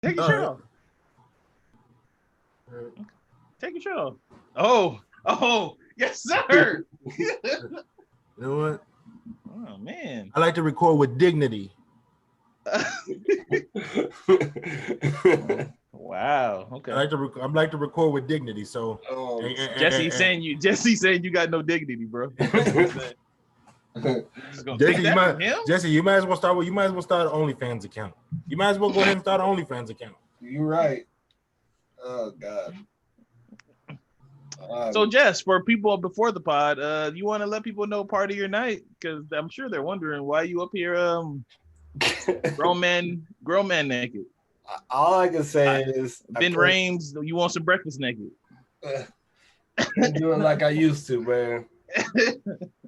Take your shirt off. Take your shirt off. Oh, yes, sir. You know what? Oh man. I like to record with dignity. Wow. Okay. I like to record with dignity. So Jesse saying you got no dignity, bro. Jesse, you might as well start an OnlyFans account. You might as well go ahead and start an OnlyFans account. You're right. Oh God. So Jess, for people before the pod, you want to let people know part of your night? Because I'm sure they're wondering why you up here grown man naked. All I can say is Ben Rames, you want some breakfast naked. Can't do it like I used to, man.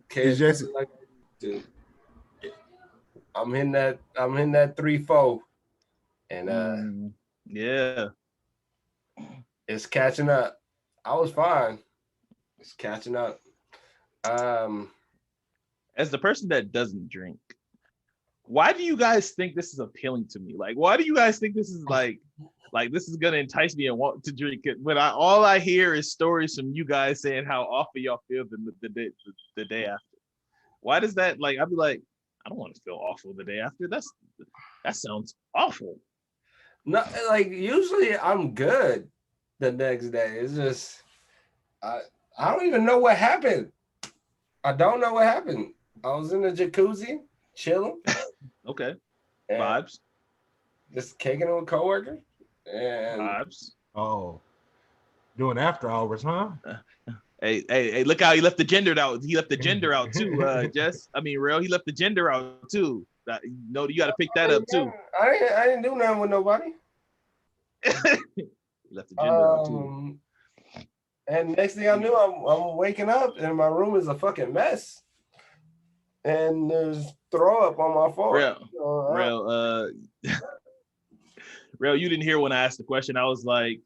Can't do it like I used to. I'm hitting that 3-4. And yeah. It's catching up. I was fine. It's catching up. As the person that doesn't drink, why do you guys think this is appealing to me? Like, why do you guys think this is like this is gonna entice me and want to drink it? When all I hear is stories from you guys saying how awful y'all feel the day after. Why does that, like, I'd be like, I don't want to feel awful the day after. That sounds awful. No, like usually I'm good the next day. It's just I don't even know what happened. I don't know what happened. I was in the jacuzzi chilling. Okay. Vibes. Just kicking it with coworkers. And vibes. Oh. Doing after hours, huh? Hey, look how he left the gender out. He left the gender out too, Jess. I mean, real, he left the gender out too. No, you got to pick that up too. I didn't do nothing with nobody. Left the gender out too. And next thing I knew, I'm waking up and my room is a fucking mess. And there's throw up on my phone. Real, you didn't hear when I asked the question. I was like,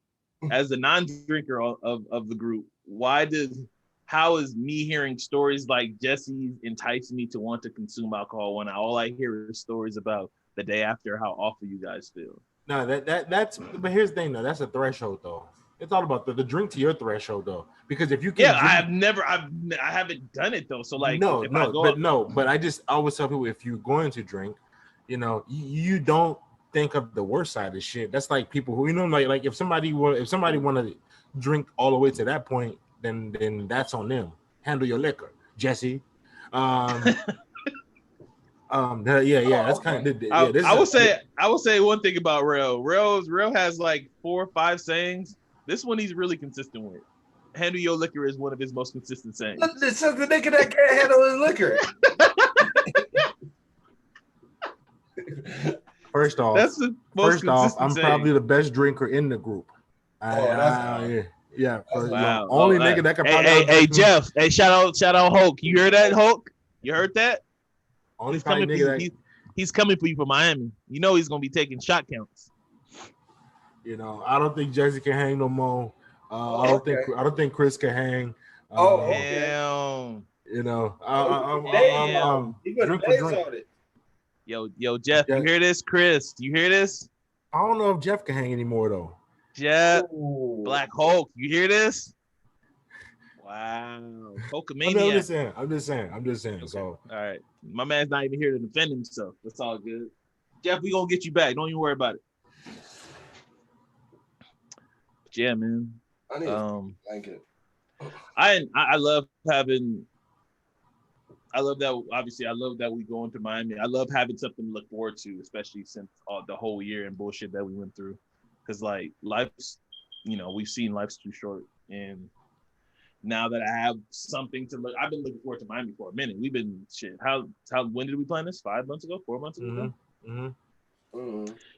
as a non-drinker of the group, how is me hearing stories like Jesse's entice me to want to consume alcohol when all I hear is stories about the day after how awful you guys feel? No, that's but here's the thing though, that's a threshold though. It's all about the drink to your threshold though. Because if you can I haven't done it though. So like but I just always tell people if you're going to drink, you don't think of the worst side of shit. That's like people who like if somebody want to drink all the way to that point, then that's on them. Handle your liquor, Jesse. That's kind of. I would say one thing about Real. Real has like 4 or 5 sayings. This one he's really consistent with. Handle your liquor is one of his most consistent sayings. This is the nigga that can't handle his liquor. First off, I'm probably the best drinker in the group. Only nigga that can probably. Hey, Jeff. Hey, shout out Hulk. You hear that, Hulk? You heard that? Only he's coming for you from Miami. You know he's gonna be taking shot counts. I don't think Jesse can hang no more. I don't think Chris can hang. Damn. I'm drink for drink. Yo, Jeff, you hear this? Chris, you hear this? I don't know if Jeff can hang anymore though. Jeff, Black Hulk, you hear this? Wow, Hulkamania. I'm just saying. Okay. So, all right, my man's not even here to defend himself. That's all good. Jeff, we gonna get you back. Don't even worry about it. But yeah, man. I need a blanket. I love having. I love that. Obviously, I love that we go into Miami. I love having something to look forward to, especially since the whole year and bullshit that we went through. Because like life's, we've seen life's too short, and now that I have something to look, I've been looking forward to Miami for a minute. We've been shit. How when did we plan this? 5 months ago? 4 months ago?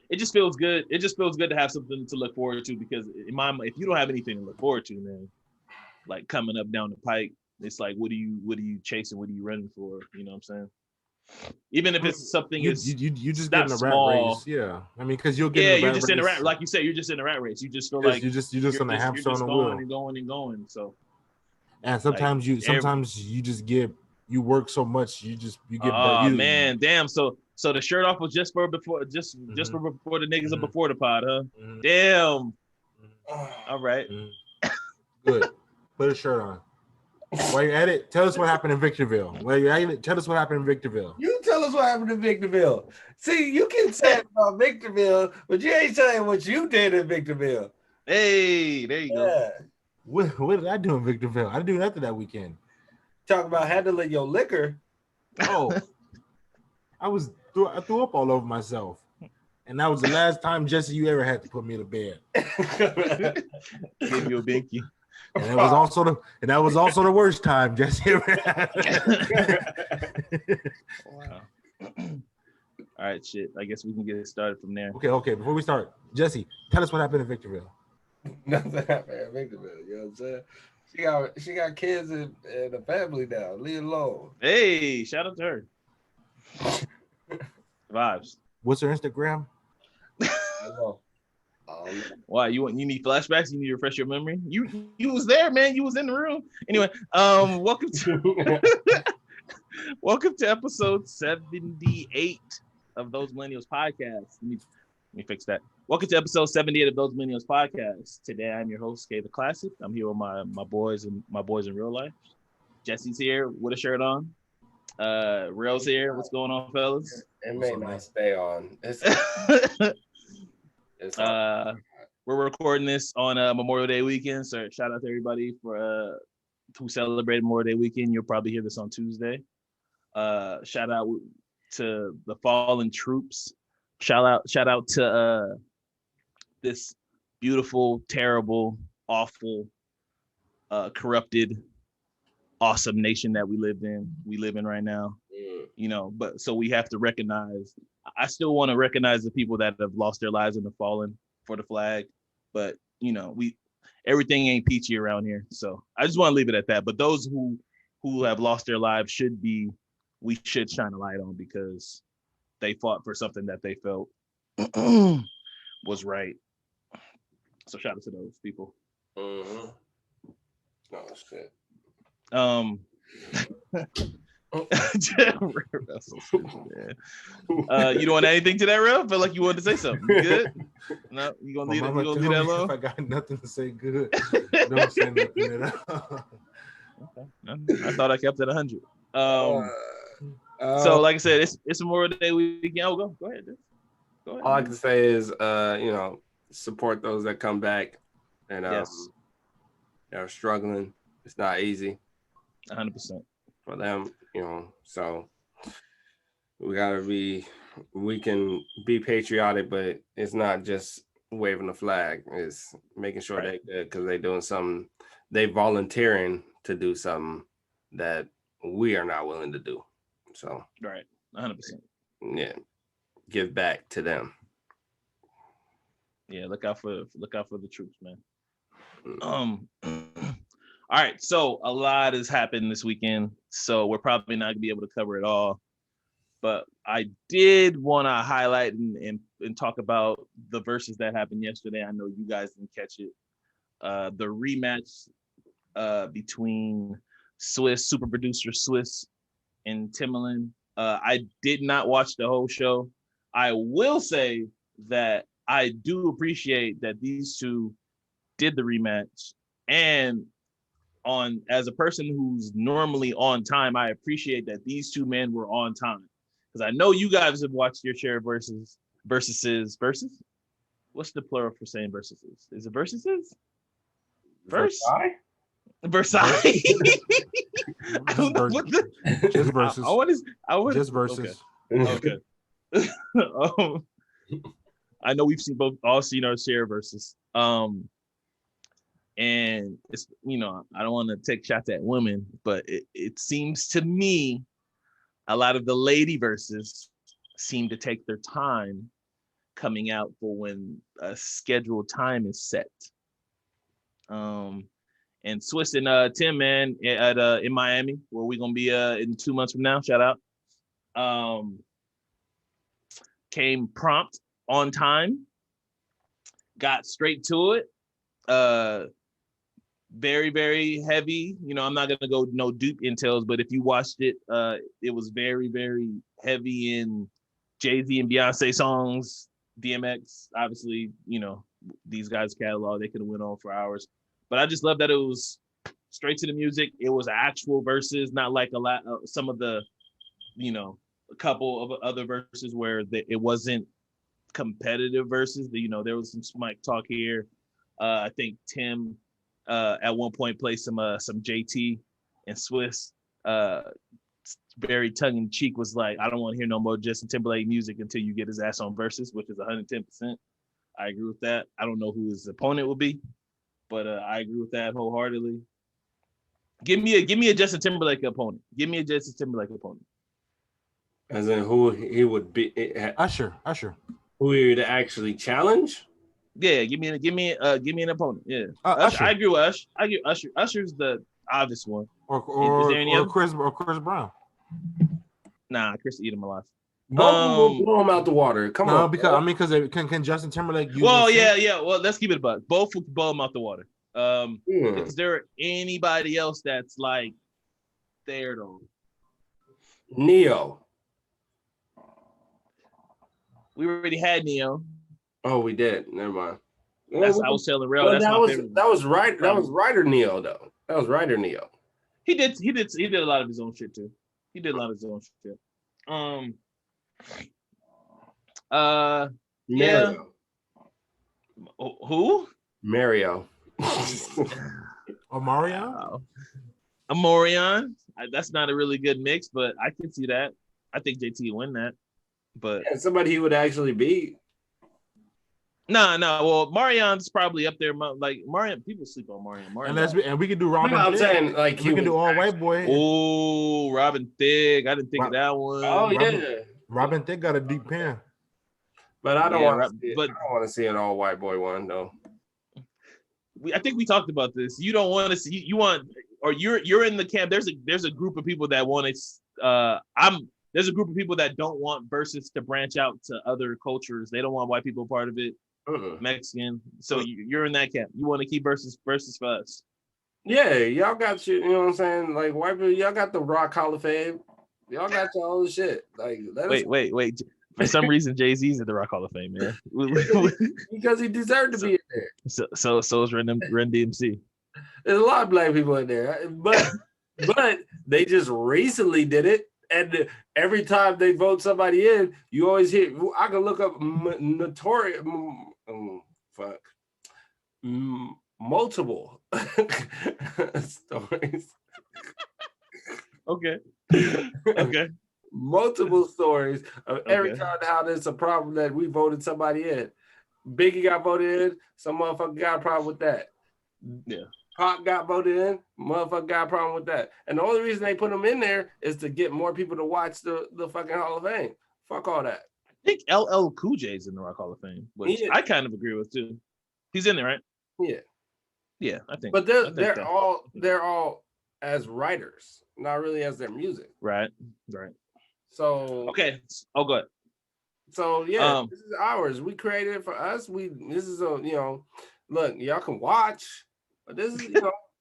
It just feels good. It just feels good to have something to look forward to because if you don't have anything to look forward to, man, like coming up down the pike, it's like what are you chasing? What are you running for? You know what I'm saying? Even if it's something you just get in a rat race, yeah. I mean, because you'll get you're just in a rat, like you said, you're just in a rat race. You just feel like you're just on the hamster on the wheel, going. So, and sometimes you work so much, you get. Man, damn. So So the shirt off was just for before the niggas are before the pod, huh? Mm-hmm. Damn. All right. Mm-hmm. Good. Put a shirt on. While you're at it, tell us what happened in Victorville. While you're at it, tell us what happened in Victorville. You tell us what happened in Victorville. See, you can say about Victorville, but you ain't telling what you did in Victorville. Hey, there you go. What did I do in Victorville? I didn't do nothing that weekend. Talk about handling your liquor. Oh, I threw up all over myself. And that was the last time, Jesse, you ever had to put me to bed. Give you a binky. And that was also the worst time, Jesse. Wow. All right, shit. I guess we can get started from there. Okay. Before we start, Jesse, tell us what happened in Victorville. Nothing happened in Victorville. You know what I'm saying? She got kids and a family now. Leave it alone. Hey, shout out to her. Vibes. What's her Instagram? I know. Why you need flashbacks? You need to refresh your memory. You was there, man. You was in the room. Anyway, welcome to episode 78 of Those Millennials Podcast. Let me fix that. Welcome to episode 78 of Those Millennials Podcast. Today I'm your host, K the Classic. I'm here with my boys in real life. Jesse's here with a shirt on. Real's here. What's going on, fellas? It may not stay on. We're recording this on Memorial Day weekend, so shout out to everybody for who celebrated Memorial Day weekend. You'll probably hear this on Tuesday. Shout out to the fallen troops. Shout out to this beautiful, terrible, awful, corrupted, awesome nation that we live in right now. You know, but so we have to recognize. I still want to recognize the people that have lost their lives in the fallen for the flag, but you know, everything ain't peachy around here. So I just want to leave it at that. But those who have lost their lives we should shine a light on, because they fought for something that they felt was right. So shout out to those people. Mm-hmm. Oh shit. You don't want anything to that, Rev? Feel like you wanted to say something. You good? No, you gonna leave that alone? If I got nothing to say, good. Don't say nothing at all. Okay. I thought I kept it 100. So like I said, it's Memorial Day weekend. Oh, go ahead. Go ahead. All I can say is, support those that come back, and yes. They're struggling. It's not easy. 100% for them, so we can be patriotic, but it's not just waving the flag. It's making sure right. because they're doing something, they volunteering to do something that we are not willing to do. So right, 100%. Yeah, give back to them. Yeah, look out for the troops, man. All right, so a lot has happened this weekend, so we're probably not going to be able to cover it all. But I did want to highlight and talk about the Verzuz that happened yesterday. I know you guys didn't catch it. The rematch between super producer Swiss and Timbaland. I did not watch the whole show. I will say that I do appreciate that these two did the rematch, and as a person who's normally on time, I appreciate that these two men were on time, because I know you guys have watched your share of versus. What's the plural for saying versus? Is it versuses? Versailles? Versailles. I don't know what the just versus. Just versus. Okay. I know we've all seen our share of versus. And it's, I don't want to take shots at women, but it seems to me a lot of the lady verses seem to take their time coming out for when a scheduled time is set. And Swiss and Tim, man, in Miami, where we're gonna be in 2 months from now. Shout out. Came prompt, on time, got straight to it. Very, very heavy. I'm not gonna go no deep intels, but if you watched it, it was very, very heavy in Jay-Z and Beyonce songs, DMX, obviously, you know, these guys' catalog, they could have went on for hours. But I just love that it was straight to the music. It was actual verses, not like a lot some of the, you know, a couple of other verses where it wasn't competitive verses. You know, there was some smack talk here. I think Tim at one point played some JT and Swiss. Very tongue in cheek was like, I don't want to hear no more Justin Timberlake music until you get his ass on verses, which is 110%. I agree with that. I don't know who his opponent will be, but I agree with that wholeheartedly. Give me a Justin Timberlake opponent. Give me a Justin Timberlake opponent. As in who he would be? Usher. Who he would actually challenge? Yeah, give me an opponent. Yeah, Usher. I agree with Usher. I agree Usher. Usher's the obvious one. Or Chris Brown. Nah, Chris eat him alive. Both blow him out the water. Come on. Because can Justin Timberlake use? Well, yeah. Well, let's keep it a buck. Both will blow him out the water. Is there anybody else that's like there though? Neo. We already had Neo. Oh, we did. Never mind. I was telling Real. That's my favorite. That was right. That was Ryder Neo though. That was Ryder Neo. He did a lot of his own shit too. He did a lot of his own shit. Mario. Yeah. Who? Mario. Amorion. That's not a really good mix, but I can see that. I think JT win that. But somebody he would actually beat. No. Well, Marion's probably up there. Like Marion, people sleep on Marion. And we could do Robin. I'm saying like we can do all white boy. Oh, Robin Thicke. I didn't think of that one. Oh yeah, Robin Thicke got a deep pen. But I don't want to see an all white boy one though. I think we talked about this. You don't want to see. You want, or you're in the camp. There's a group of people that want to. There's a group of people that don't want Verzuz to branch out to other cultures. They don't want white people part of it. Mexican. So you're in that camp. You want to keep Verzuz for us. Yeah, y'all got you. You know what I'm saying? Like white people, y'all got the Rock Hall of Fame. Y'all got all the shit. Like wait. For some reason, Jay-Z's at the Rock Hall of Fame, man. Because he deserved to be in there. So is Run DMC. There's a lot of black people in there, but they just recently did it. And every time they vote somebody in, you always hear. I can look up notorious. Multiple stories. Okay. Multiple stories of every time how there's a problem that we voted somebody in. Biggie got voted in, some motherfucker got a problem with that. Yeah. Pop got voted in, motherfucker got a problem with that. And the only reason they put him in there is to get more people to watch the fucking Hall of Fame. Fuck all that. I think LL Cool J's in the Rock Hall of Fame, which I kind of agree with too. He's in there, right? Yeah. Yeah, I think. But they're all as writers, not really as their music. Right. So okay. Oh, good. So yeah, this is ours. We created it for us. This is look, y'all can watch, but this is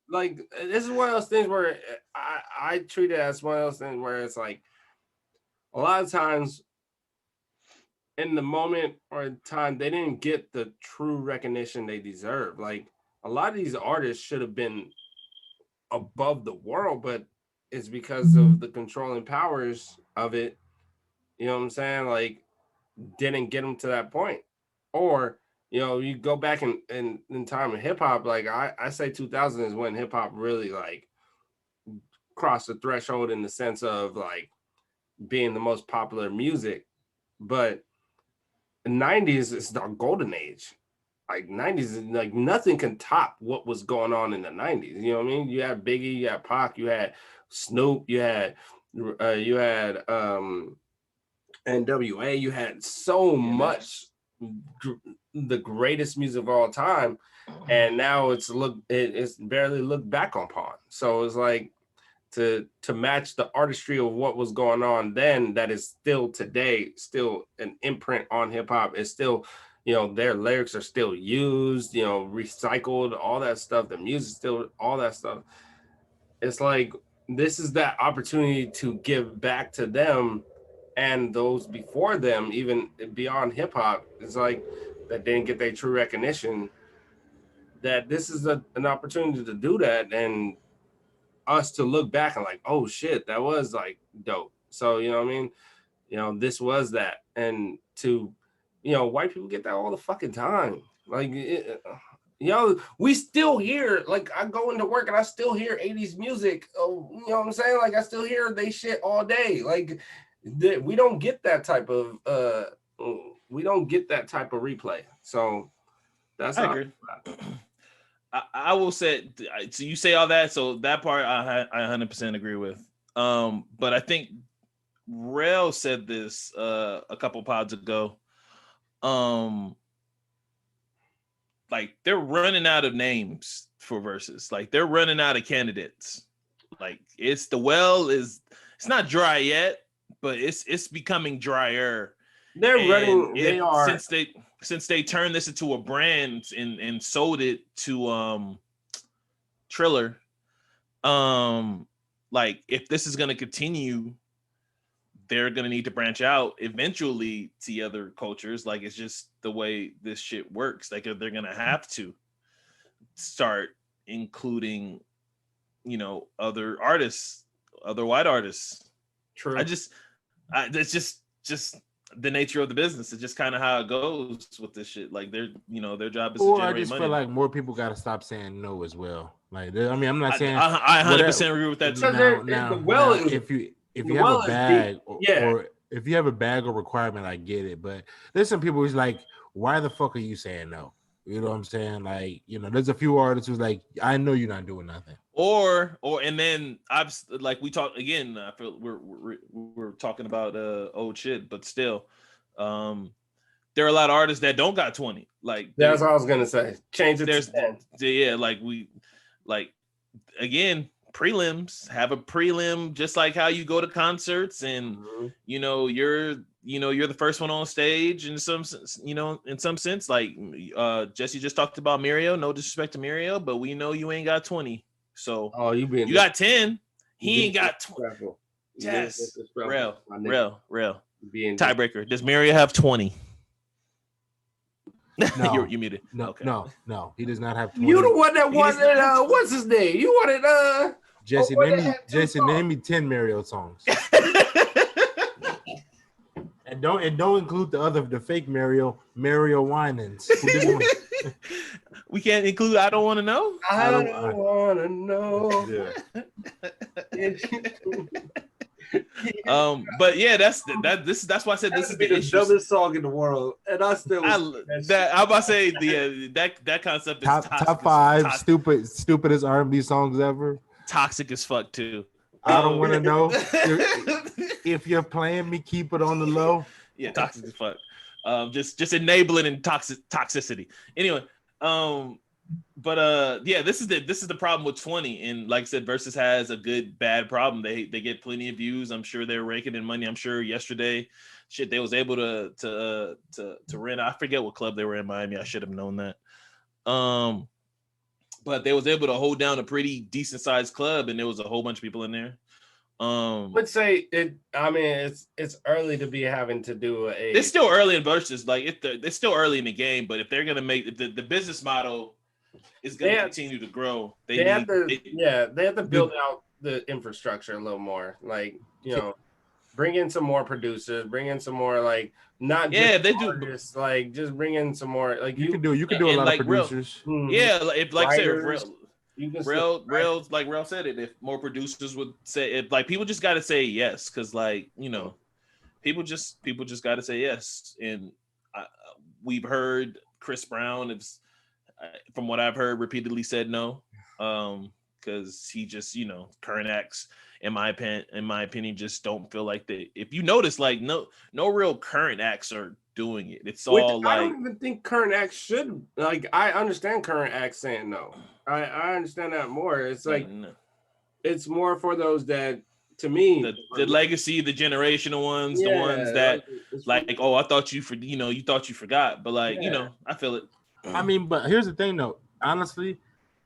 like this is one of those things where I treat it as one of those things where it's like a lot of times in the moment or in time they didn't get the true recognition they deserve. Like a lot of these artists should have been above the world, but it's because of the controlling powers of it. You know what I'm saying? Like didn't get them to that point. Or you go back in time in hip hop, like I say 2000 is when hip hop really like crossed the threshold in the sense of like being the most popular music. But the 90s is the golden age. Like 90s is like nothing can top what was going on in the 90s. You know what I mean? You had Biggie, you had Pac, you had Snoop, you had NWA, you had so much the greatest music of all time, and now it's barely looked back upon. So it's like to match the artistry of what was going on then, that is still today, still an imprint on hip hop. It's still, their lyrics are still used, recycled, all that stuff. The music still, all that stuff. It's like this is that opportunity to give back to them and those before them, even beyond hip hop, it's like that didn't get their true recognition. That this is an opportunity to do that, and us to look back and like, oh shit, that was like dope. So you know what I mean? You know, this was that, and to, you know, white people get that all the fucking time. Like, you know, we still hear, like, I go into work and I still hear 80s music. Oh, you know what I'm saying? Like, I still hear they shit all day. Like, we don't get that type of replay. So that's I agree. I will say, so you say all that, so that part I 100% agree with. But I think Rel said this a couple pods ago. Like they're running out of names for Verzuz. Like they're running out of candidates. Like it's not dry yet, but it's becoming drier. They're running. They are since they turned this into a brand and sold it to Triller. Like if this is gonna continue, they're gonna need to branch out eventually to other cultures. Like it's just the way this shit works. Like they're gonna have to start including, you know, other artists, other white artists. True. It's just the nature of the business. It's just kind of how it goes with this shit. Like their job is to generate money. I just feel like more people got to stop saying no as well. Like I mean, I'm not saying I 100% agree with that too. Now, if you have a bag or if you have a bag or requirement, I get it. But there's some people who's like, why the fuck are you saying no? You know what I'm saying? Like, you know, there's a few artists who's like, I know you're not doing nothing. And then I've like we talk again. I feel we're talking about old shit, but still, there are a lot of artists that don't got 20. Like that's what I was gonna say. Change it to 10. Yeah, like again, prelims have a prelim just like how you go to concerts and you know you're the first one on stage in some sense. Like Jesse just talked about Mario. No disrespect to Mario, but we know you ain't got 20. So you got 10. He ain't got 20. Yes. Real. Tiebreaker. Does Mario have 20? No. You're muted. No, okay. No. He does not have 20. You the one that wanted what's his name? You wanted Jesse, name me 10 Mario songs. And don't include the fake Mario Winans. We can't include I Don't Want to Know. I don't want to know. Yeah. But yeah, that's why I said this is the dumbest song in the world, and I still. I'm about to say that concept is top 5 stupidest R&B songs ever. Toxic as fuck too. I don't want to know if you're playing me. Keep it on the low. Yeah, toxic as fuck. Just enabling and toxicity. Anyway, yeah, this is the problem with 20. And like I said, Verzuz has a good bad problem. They get plenty of views. I'm sure they're raking in money. I'm sure yesterday, they was able to rent. I forget what club they were in Miami. I should have known that. But they was able to hold down a pretty decent sized club, and there was a whole bunch of people in there. Let's say it. I mean, it's early to be having to do It's still early in Verzuz. Like it's still early in the game. But if they're gonna make the business model is gonna continue to grow, they have to build out the infrastructure a little more. Like bring in some more producers, bring in some more like. Not just they artists, do like just bring in some more like you can do a lot of producers. If like writers, Rail like Rail said it, if more producers would say it, like people just got to say yes, because like people just got to say yes. And we've heard Chris Brown is from what I've heard repeatedly said no, because he just current acts in my opinion just don't feel like they. If you notice, like no real current acts are doing it. It's all like I don't even think current acts should. Like I understand current acts saying no. I understand that more. It's like it's more for those that, to me, the legacy, the generational ones, the ones that like oh, I thought you you thought you forgot, but like I feel it. I mean, but here's the thing though. Honestly,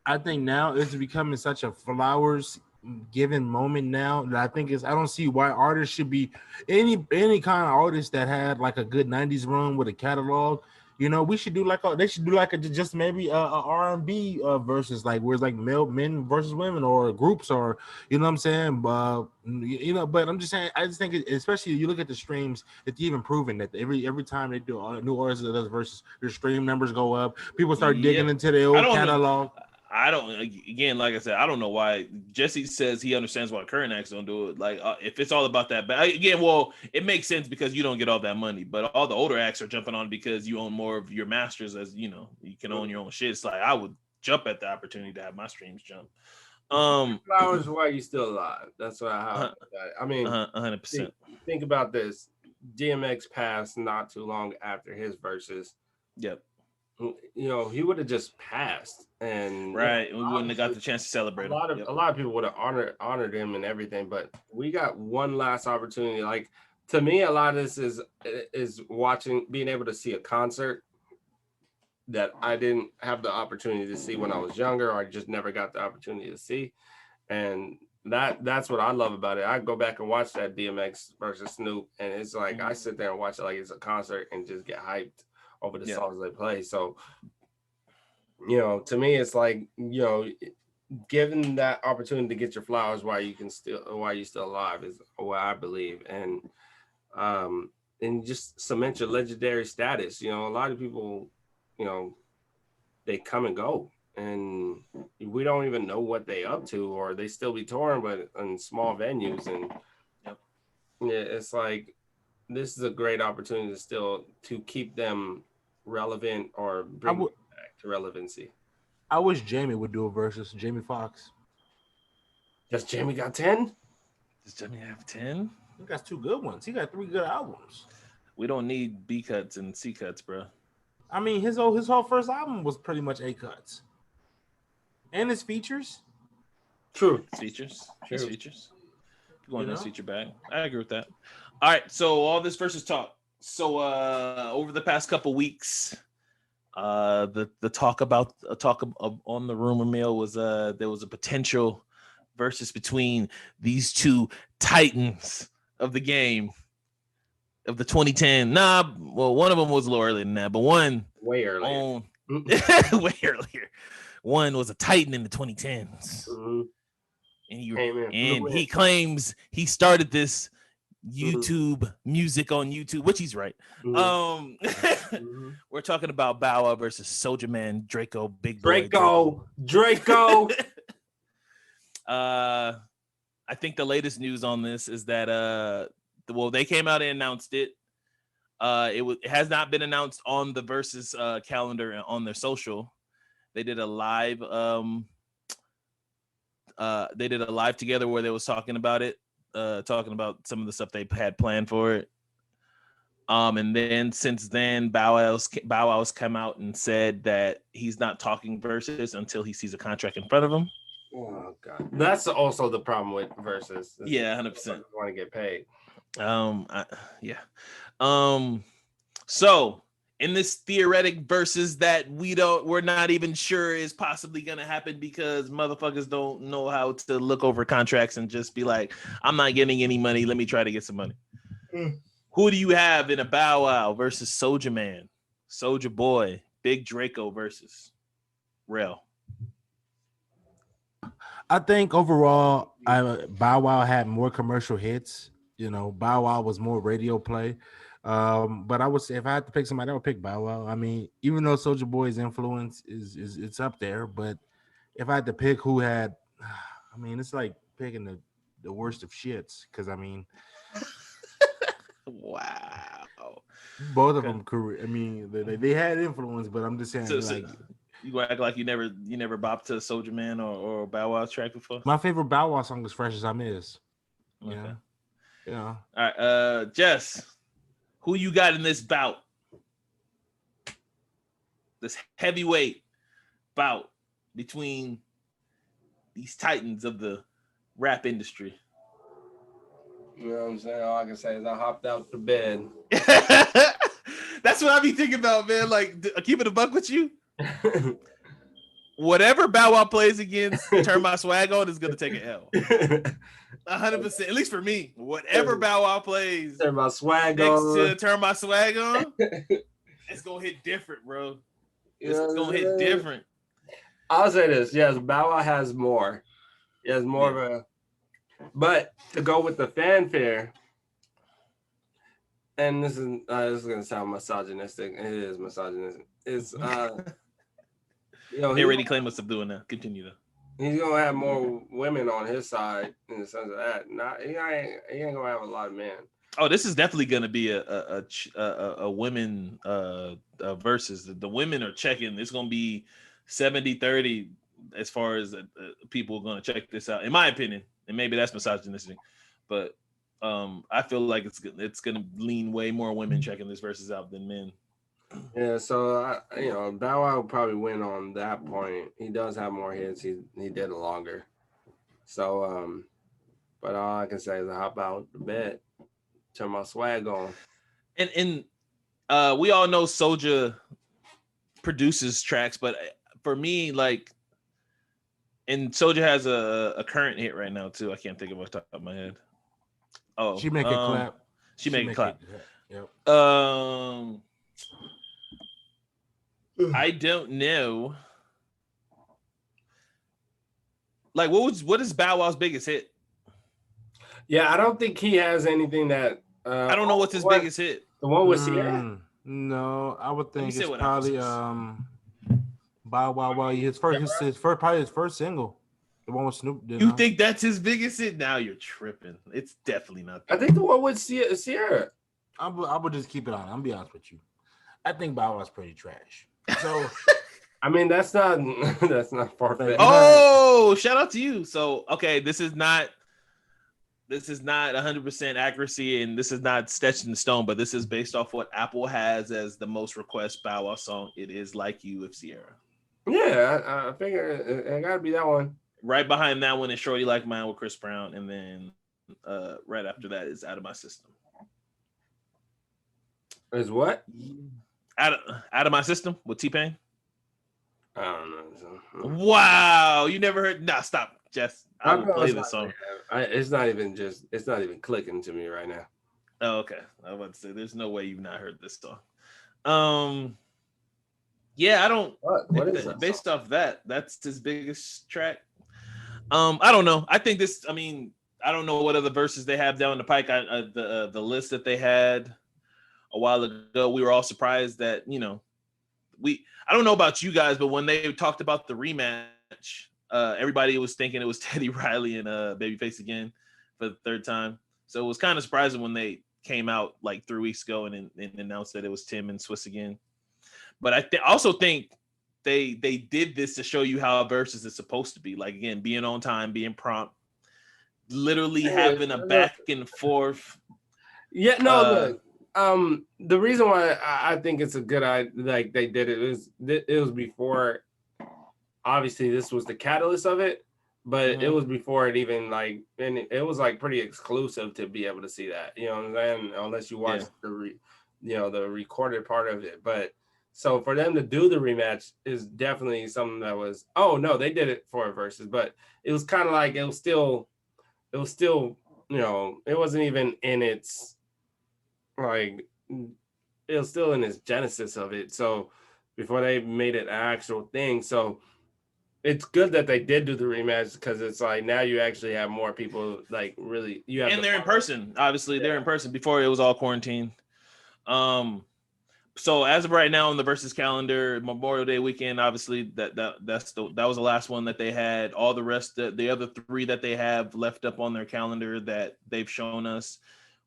I think now it's becoming such a flowers given moment now that I think is I don't see why artists should be any kind of artist that had like a good 90s run with a catalog. We should do like they should do like a just maybe a R&B versus like where it's like men versus women or groups or what I'm saying. But I'm just saying I just think especially you look at the streams, it's even proven that every time they do a new artist that does versus their stream numbers go up. People start digging into their old catalog. I don't, again, like I said, I don't know why Jesse says he understands why current acts don't do it. Like, if it's all about that, but again, well, it makes sense because you don't get all that money, but all the older acts are jumping on because you own more of your masters, as you can own your own shit. It's like I would jump at the opportunity to have my streams jump. Flowers while you still alive. That's what I mean. 100%. Think about this. DMX passed not too long after his verses. Yep. He would have just passed, and right, we wouldn't have got the chance to celebrate. A lot of people would have honored him and everything, but we got one last opportunity. Like, to me, a lot of this is being able to see a concert that I didn't have the opportunity to see when I was younger, or I just never got the opportunity to see, and that's what I love about it. I go back and watch that DMX versus Snoop, and it's like I sit there and watch it like it's a concert and just get hyped over the songs they play. So, to me, it's like, given that opportunity to get your flowers while you're still alive is what I believe. And just cement your legendary status. A lot of people, they come and go and we don't even know what they up to, or they still be touring, but in small venues. And it's like, this is a great opportunity to keep them relevant or bring back to relevancy. I wish Jamie would do a versus Jamie Foxx. Does Jamie got 10? Does Jamie have 10? He got 2 good ones. He got 3 good albums. We don't need B cuts and C cuts, bro. I mean, his whole first album was pretty much A cuts. And his features. True. His features. Going to feature bag. I agree with that. All right, so all this versus talk. So over the past couple weeks, the talk on the rumor mill was there was a potential versus between these two titans of the game of the 2010. One of them was a little earlier than that, but one way earlier. Way earlier. One was a titan in the 2010s, and he claims he started this YouTube music on YouTube, which he's right. We're talking about Bow Wow versus Soulja Man, Draco, Big Boy. Draco. I think the latest news on this is that they came out and announced it. It has not been announced on the versus calendar and on their social. They did a live. They did a live together where they was talking about it. Talking about some of the stuff they had planned for it. And then since then, Bow Wow's come out and said that he's not talking versus until he sees a contract in front of him. Oh God, that's also the problem with versus. Yeah, 100%. Want to get paid. So in this theoretic versus that we're not even sure is possibly gonna happen because motherfuckers don't know how to look over contracts and just be like, I'm not getting any money, let me try to get some money. Who do you have in a Bow Wow versus Soulja Man, Soulja Boy, Big Draco versus Rel? I think overall, Bow Wow had more commercial hits. Bow Wow was more radio play. But I would say if I had to pick somebody, I would pick Bow Wow. I mean, even though Soulja Boy's influence is it's up there, but if I had to pick who had, I mean, it's like picking the worst of shits. Because I mean, wow, both of them. I mean, they had influence, but I'm just saying, you gonna act like you never bopped to Soulja Man or Bow Wow's track before? My favorite Bow Wow song is "Fresh as I'm Is." Okay. Yeah. All right, Jess. Who you got in this bout? This heavyweight bout between these titans of the rap industry. You know what I'm saying? All I can say is I hopped out the bed. That's what I be thinking about, man. Like, keeping a buck with you. whatever Bow Wow plays against Turn My Swag On is gonna take an L. 100%, at least for me. Whatever Bow Wow plays Turn My Swag next On. to Turn My Swag On, it's gonna hit different, bro. It's gonna hit different. I'll say this: yes, Bow Wow has more. He has more of a. But to go with the fanfare, and this is gonna sound misogynistic. It is misogynistic. It's They already claim us of doing that. Continue though. He's gonna have more women on his side in the sense of that. He ain't gonna have a lot of men. Oh, this is definitely gonna be a women versus. The women are checking. It's gonna be 70-30 as far as people are gonna check this out. In my opinion, and maybe that's misogynistic, but I feel like it's gonna lean way more women checking this versus out than men. Yeah, so Bow Wow will probably win on that point. He does have more hits. He did it longer. So but all I can say is hop out the bed, turn my swag on. And we all know Soulja produces tracks, but for me, like, and Soulja has a current hit right now too. I can't think of it off the top of my head. Oh, She make it clap. She make it clap. Yep. I don't know. Like, what is Bow Wow's biggest hit? Yeah, I don't think he has anything that. I don't know what's his biggest hit. The one with Sierra? No, I would think it's probably Bow Wow. His first single, the one with Snoop. You think that's his biggest hit? Now you're tripping. It's definitely not that. I think the one with Sierra. I would just keep it on. I'm be honest with you. I think Bow Wow's pretty trash. So, I mean, that's not far-fetched. Oh, shout out to you. So, okay, this is not 100% accuracy, and this is not sketched in stone, but this is based off what Apple has as the most request Bow Wow song. It is Like You with Sierra. Yeah, I figure it gotta be that one. Right behind that one is Shorty Like Mine with Chris Brown, and then right after that is Out of My System. Is what? Out of My System with T-Pain. I don't know. Wow, you never heard? Nah, stop, Jess. I will play this song. It's not even clicking to me right now. Oh, okay. I was about to say, there's no way you've not heard this song. Yeah, I don't. What is that? Based off that, that's his biggest track. I don't know. I think this. I mean, I don't know what other verses they have down the pike. The list that they had a while ago, we were all surprised that I don't know about you guys, but when they talked about the rematch, everybody was thinking it was Teddy Riley and Babyface again for the third time. So it was kind of surprising when they came out like 3 weeks ago and announced that it was Tim and Swiss again. But I also think they did this to show you how a versus is supposed to be. Like, again, being on time, being prompt, literally having a back and forth. Yeah, no, look. The reason why I think it's a good idea, like they did it was before. Obviously, this was the catalyst of it, but it was before it even and it was like pretty exclusive to be able to see that. You know what I'm saying? Unless you watch the recorded part of it. But so for them to do the rematch is definitely something that was. Oh no, they did it for a versus, but it was kind of like it was still, it wasn't even in its. Like it was still in its genesis of it. So before they made it an actual thing. So it's good that they did do the rematch because it's like now you actually have more people like really you have. And they're in person. Obviously, they're in person. Before it was all quarantine. So as of right now on the versus calendar, Memorial Day weekend, obviously that was the last one that they had. All the rest, the other three that they have left up on their calendar that they've shown us.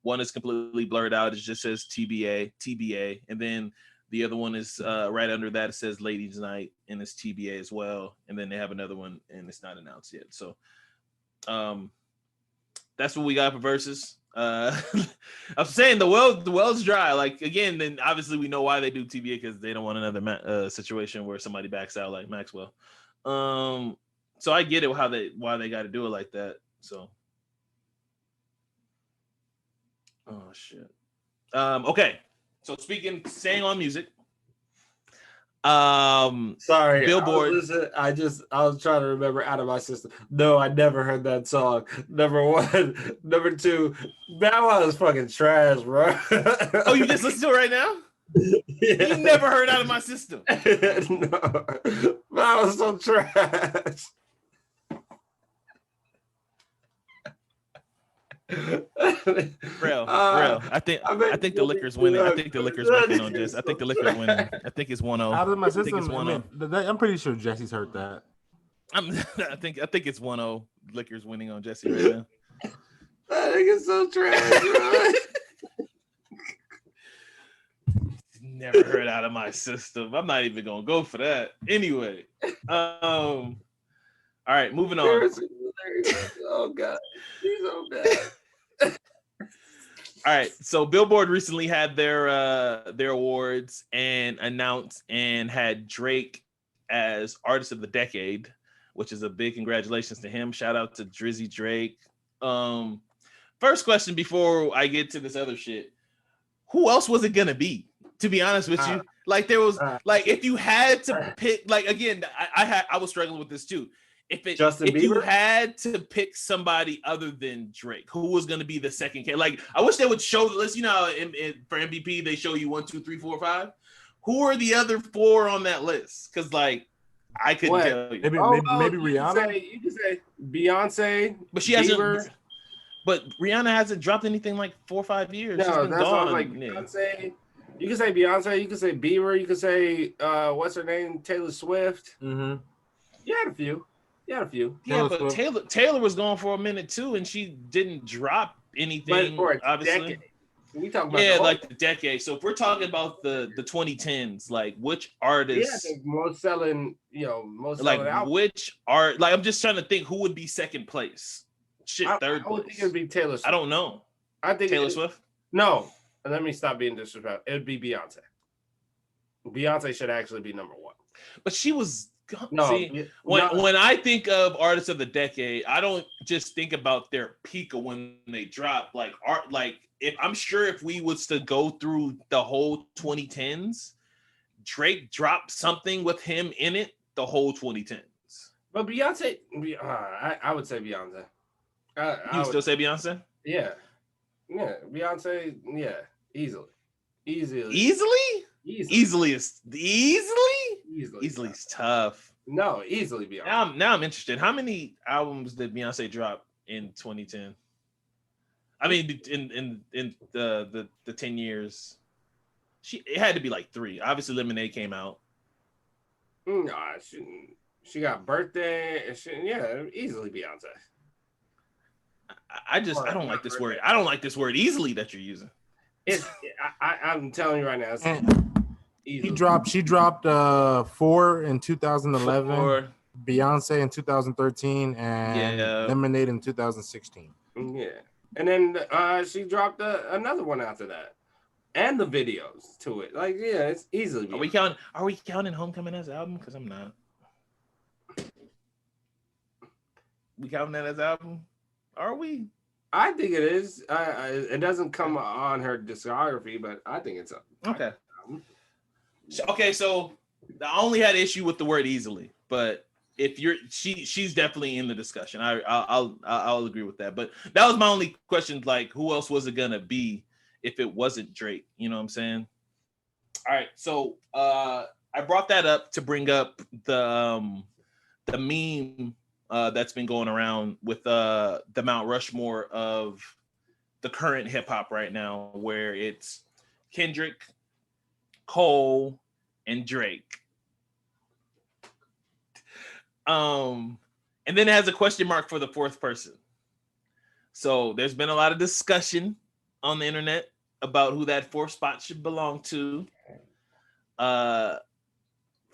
One is completely blurred out. It just says TBA. And then the other one is right under that. It says Ladies Night and it's TBA as well. And then they have another one and it's not announced yet. So that's what we got for versus. I'm saying the well's dry. Like, again, then obviously we know why they do TBA because they don't want another situation where somebody backs out like Maxwell. So I get it why they got to do it like that. So. Oh shit. Okay. So staying on music, Sorry, Billboard. I was trying to remember Out of My System. No, I never heard that song. Number one. Number two, Bow Wow is fucking trash, bro. Oh, you just listen to it right now? Yeah. You never heard Out of My System. No, that was so trash. Real. I think the liquor's winning. I think the liquor's winning on Jesse. I think the liquor's winning. I think it's 1-0. Out of my system. I think it's 1-0. I'm pretty sure Jesse's heard that. I think it's 1-0. Liquor's winning on Jesse right now. That nigga's so trash, bro. Never heard Out of My System. I'm not even gonna go for that. Anyway, all right, moving on. Oh god, he's so bad. All right, so Billboard recently had their awards and announced and had Drake as Artist of the Decade, which is a big congratulations to him. Shout out to Drizzy Drake. First question before I get to this other shit: who else was it gonna be? To be honest with you, like there was like if you had to pick, like again, I was struggling with this too. If you had to pick somebody other than Drake, who was going to be the second case? Like, I wish they would show the list. You know, for MVP, they show you 1, 2, 3, 4, 5. Who are the other 4 on that list? Because, like, I couldn't tell you. Maybe Rihanna. You can say Beyonce, but she hasn't. But Rihanna hasn't dropped anything like 4 or 5 years. No, she's been that's gone. like Beyonce. You can say Beyonce. You can say Bieber. You can say what's her name, Taylor Swift. Mm-hmm. You had a few. Yeah, but Taylor was gone for a minute too, and she didn't drop anything. But for obviously, decade. We talking about like the decade. So if we're talking about the 2010s, like which artists? Yeah, most selling like albums. Which art? Like I'm just trying to think who would be second place. Third. I would think it'd be Taylor Swift. I don't know. I think Taylor Swift. No, let me stop being disrespectful. It would be Beyonce. Beyonce should actually be number 1. But she was. No, when I think of artists of the decade, I don't just think about their peak of when they drop. Like art, like if we was to go through the whole 2010s, Drake dropped something with him in it the whole 2010s. But Beyonce, I would say Beyonce. You still say Beyonce? Yeah, Beyonce, yeah, easily. Easily is tough. No, easily Beyonce. Now I'm interested. How many albums did Beyonce drop in 2010? I mean, in the 10 years, it had to be like 3. Obviously, Lemonade came out. Nah, she got Birthday. And easily Beyonce. I don't like this word. I don't like this word easily that you're using. I'm telling you right now. She dropped 4 in 2011, Beyonce in 2013, and Lemonade in 2016. Yeah, and then she dropped another one after that, and the videos to it. Like, yeah, it's easily. Are we counting Homecoming as an album? Because I'm not. We counting that as album? Are we? I think it is. It doesn't come on her discography, but I think it's okay. Okay, so I only had issue with the word easily, but if she's definitely in the discussion. I'll agree with that. But that was my only question. Like, who else was it gonna be if it wasn't Drake? You know what I'm saying? All right, so I brought that up to bring up the meme that's been going around with the Mount Rushmore of the current hip hop right now, where it's Kendrick, Cole, and Drake. And then it has a question mark for the 4th person. So there's been a lot of discussion on the internet about who that 4th spot should belong to.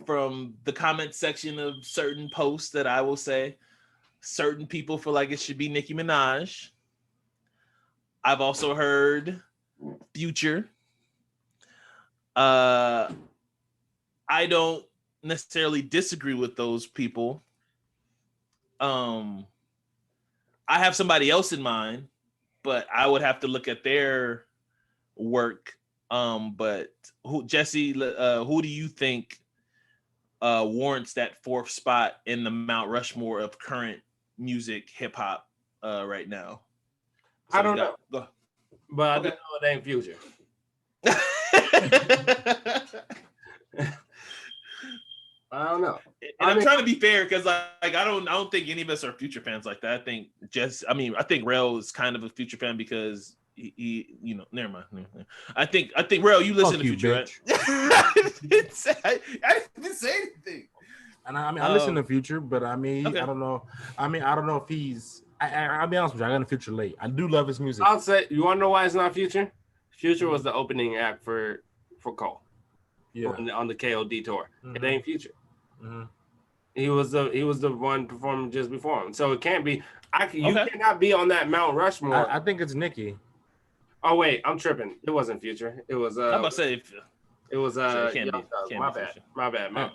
From the comment section of certain posts that I will say, certain people feel like it should be Nicki Minaj. I've also heard Future. I don't necessarily disagree with those people. I have somebody else in mind, but I would have to look at their work. But Jesse, who do you think warrants that 4th spot in the Mount Rushmore of current music hip hop right now. So I don't know, but I do know it ain't Future. I don't know. And I'm trying to be fair because like I don't think any of us are Future fans like that. I think Rel is kind of a Future fan because he never mind. I think Rel, you listen to Future, right? I didn't say anything. And I listen to Future, but I mean, okay. I don't know if he's. I'll be honest with you, I got a Future late. I do love his music. I'll say, you want to know why it's not Future? Future was the opening act for Cole. Yeah. On the KOD tour. Mm-hmm. It ain't Future. Mm-hmm. He was the one performing just before him. So it can't be. You cannot be on that Mount Rushmore. I think it's Nicki. Oh wait, I'm tripping. It wasn't Future. It was. I'm about to say. It was. My bad.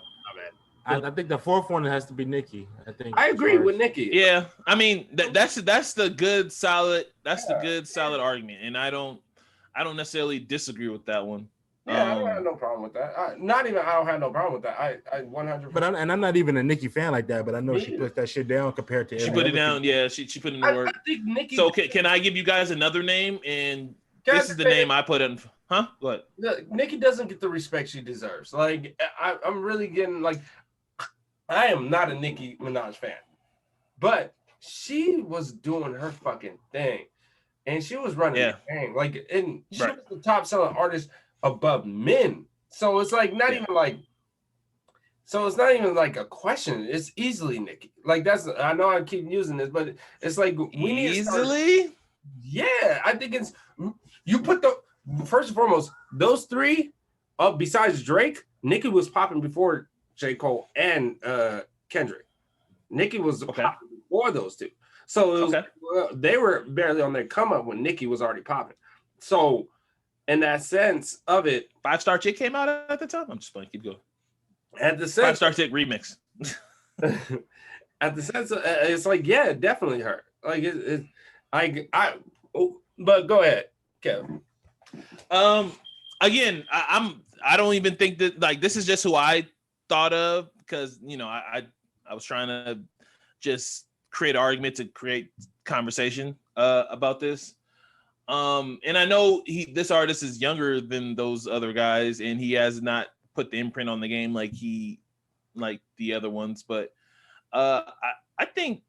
I think the 4th one has to be Nicki. I agree with Nicki. Yeah, I mean that's the good solid. That's the good solid argument, and I don't necessarily disagree with that one. Yeah, I don't have no problem with that. I don't have no problem with that. I 100%. But I'm not even a Nicki fan like that. But I know she put that shit down compared to. She put it down. Yeah, she put in the work. I think Nicki. So can I give you guys another name? And this is the name I put in. Huh? What? Nicki doesn't get the respect she deserves. Like I'm really getting like. I am not a Nicki Minaj fan, but she was doing her fucking thing, and she was running the game. Like, and she was the top selling artist above men. So it's like not even like. So it's not even like a question. It's easily Nicki. Like I know I keep using this, but it's like we need easily. Yeah, I think it's you put the first and foremost those 3 up besides Drake. Nicki was popping before J. Cole and Kendrick. Nicki was popping before those 2. So it was, they were barely on their come up when Nicki was already popping. So in that sense of it, 5-Star Chick came out at the time. I'm just playing. Keep going. At the sense 5-Star Chick remix. At the sense of, it's like, yeah, definitely her. Like but go ahead, Kevin. Again, I don't even think that like this is just who I thought of because I was trying to just create an argument to create conversation about this. And I know this artist is younger than those other guys, and he has not put the imprint on the game like the other ones. But I think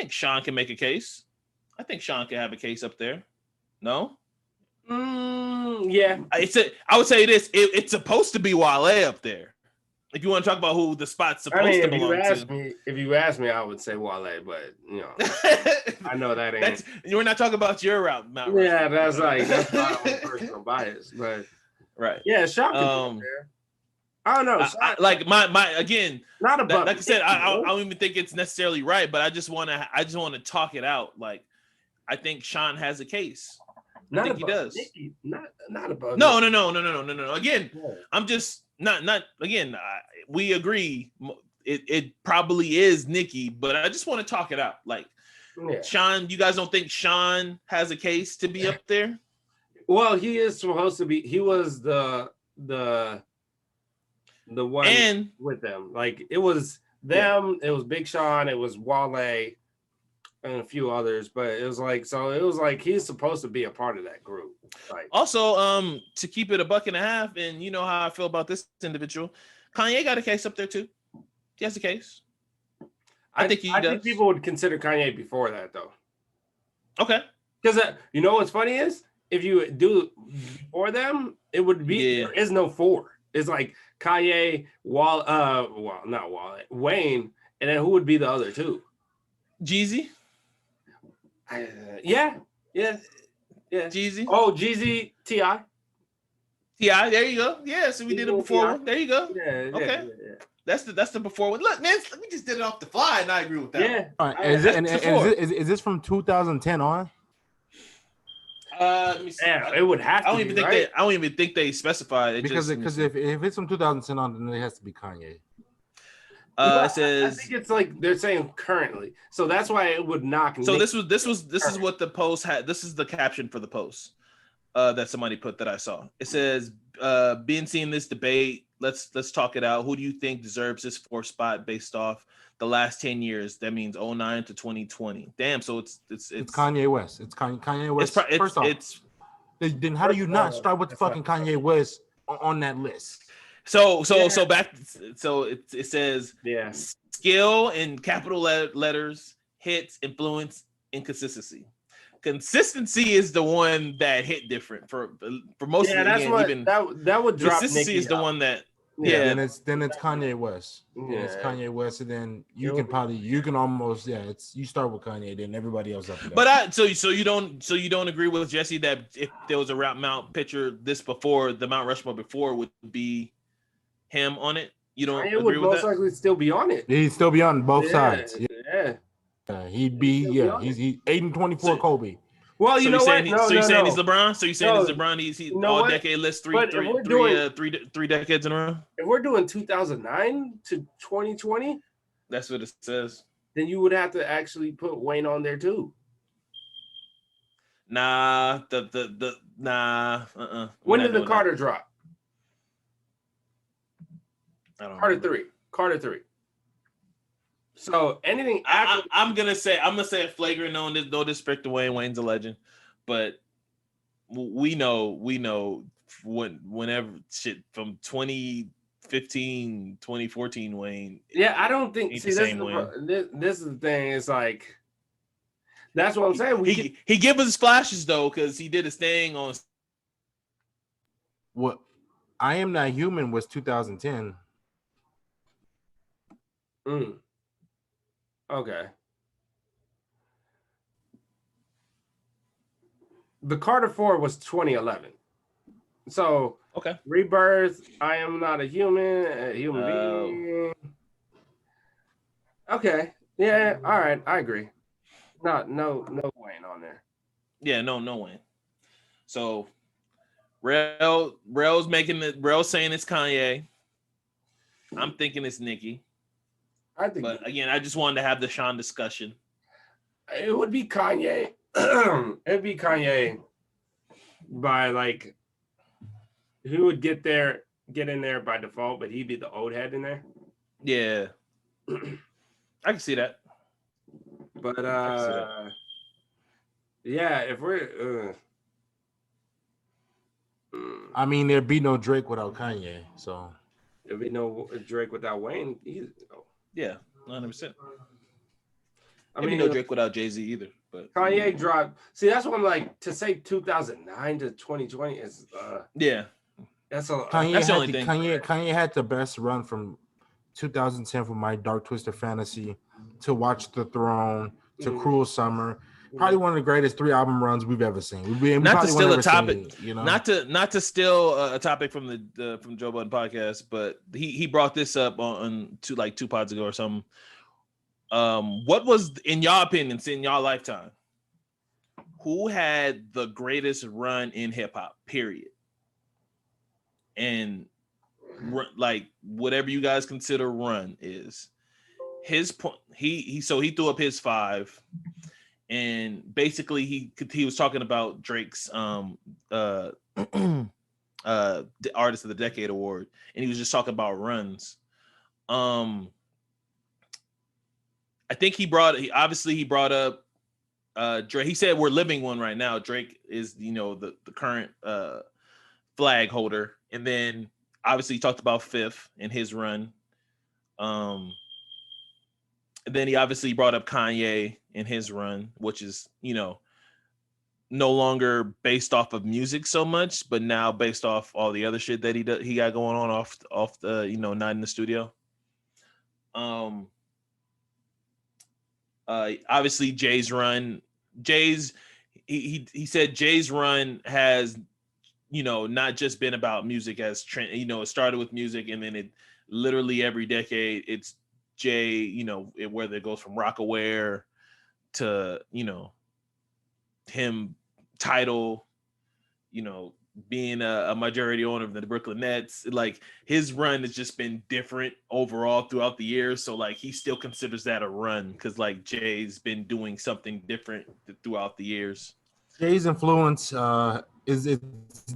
Sean can make a case. I think Sean can have a case up there. No. Yeah. I would say this. It's supposed to be Wale up there. If you want to talk about who the spot's supposed to belong to. If you ask me, I would say Wale, but I know that ain't. We're not talking about your route, Mount Yeah, that's my own personal bias, but right. Yeah, Sean there. I don't know. Like my again, not about like I said, I don't even think it's necessarily right, but I just want to talk it out. Like I think Sean has a case. I think he does. Nicki, not about. No. Again, yeah. I'm just not. Again, we agree. It probably is Nicki, but I just want to talk it out. Like Sean, you guys don't think Sean has a case to be up there? Well, he is supposed to be. He was the one with them. Like it was them. Yeah. It was Big Sean. It was Wale. And a few others, but it was like he's supposed to be a part of that group. Like, also, to keep it $1.50, and you know how I feel about this individual, Kanye got a case up there too. He has a case. I think he does. I think people would consider Kanye before that though. Okay. Because you know what's funny is if you do before them, it would be there is no 4. It's like Kanye, not Wale, Wayne, and then who would be the other 2? Jeezy. Yeah. Jeezy. Oh, Jeezy, T.I. There you go. Yeah, so we did it before. There you go. Yeah. Okay. Yeah. That's the before one. Look, man, we just did it off the fly, and I agree with that. Yeah. Is this from 2010 on? Let me see. Yeah, it would have to. I don't even think they specified it. Because if it's from 2010 on, then it has to be Kanye. It says. I think it's like they're saying currently, so that's why it would knock. So this is what the post had. This is the caption for the post. that somebody put that I saw. It says, being seen this debate, let's talk it out. Who do you think deserves this fourth spot based off the last 10 years? That means 09 to 2020. Damn, so it's Kanye West. It's Kanye West. First off, then how do you not start with the fucking Kanye West on that list? So it says skill in capital letters, hits, influence, inconsistency. Consistency is the one that hit different for most of the that's again, what even that would drop. Consistency is the one that then it's Kanye West. Yeah, it's Kanye West, and then you can almost you start with Kanye, then everybody else after that. But so you don't agree with Jesse that if there was a rap Mount picture this before the Mount Rushmore before would be him on it? You don't Kanye agree would with most that? likely still be on it. He'd still be on both sides. Yeah. He'd be he's 8 and 24 Kobe. Well, you know what? You're saying he's LeBron? So you're saying he's LeBron? He's all decade list three decades in a row. If we're doing 2009 to 2020, that's what it says. Then you would have to actually put Wayne on there too. Nah, When did the Carter drop? Carter 3. So anything after I'm gonna say a flagrant no disrespect to Wayne. Wayne's a legend, but we know whenever shit from 2015, 2014 Wayne. Yeah, I don't think this is the thing. It's like that's what I'm saying. He give us flashes though, because he did his thing on what I Am Not Human was 2010. Okay. The Carter 4 was 2011. So okay. Rebirth, I Am Not a Human being. Okay. Yeah, all right. I agree. No Wayne on there. Yeah, no Wayne. So Rel's saying it's Kanye. I'm thinking it's Nicki. But again, I just wanted to have the Sean discussion. It would be Kanye. It'd be Kanye by like he would get in there by default, but he'd be the old head in there. Yeah. I can see that. But yeah, if we're I mean, there'd be no Drake without Kanye, so there'd be no Drake without Wayne either. Yeah, 100%. I mean, no Drake without Jay-Z either. But Kanye dropped. See, that's what I'm like to say. 2009 to 2020 is. Yeah, that's the only thing. Kanye had the best run from 2010 from My Dark Twisted Fantasy to Watch the Throne to Cruel Summer. Probably one of the greatest 3 album runs we've ever seen. Not to steal a topic, not to steal a topic from the from Joe Budden podcast, but he brought this up on 2 pods ago or something. What was, in y'all opinions, in y'all lifetime, who had the greatest run in hip hop? Period. And like whatever you guys consider run is his point. He threw up his 5. And basically, he was talking about Drake's the Artist of the Decade award, and he was just talking about runs. I think he brought up Drake. He said we're living one right now. Drake is the current flag holder, and then obviously he talked about Fifth in his run. And then he obviously brought up Kanye in his run, which is, no longer based off of music so much, but now based off all the other shit that he got going on off the, not in the studio. Obviously Jay's run. He said Jay's run has, not just been about music as it started with music, and then it literally every decade it's Jay, whether it goes from Rockaware to, him Title, being a majority owner of the Brooklyn Nets, like his run has just been different overall throughout the years. So like he still considers that a run because like Jay's been doing something different throughout the years. Jay's influence is it's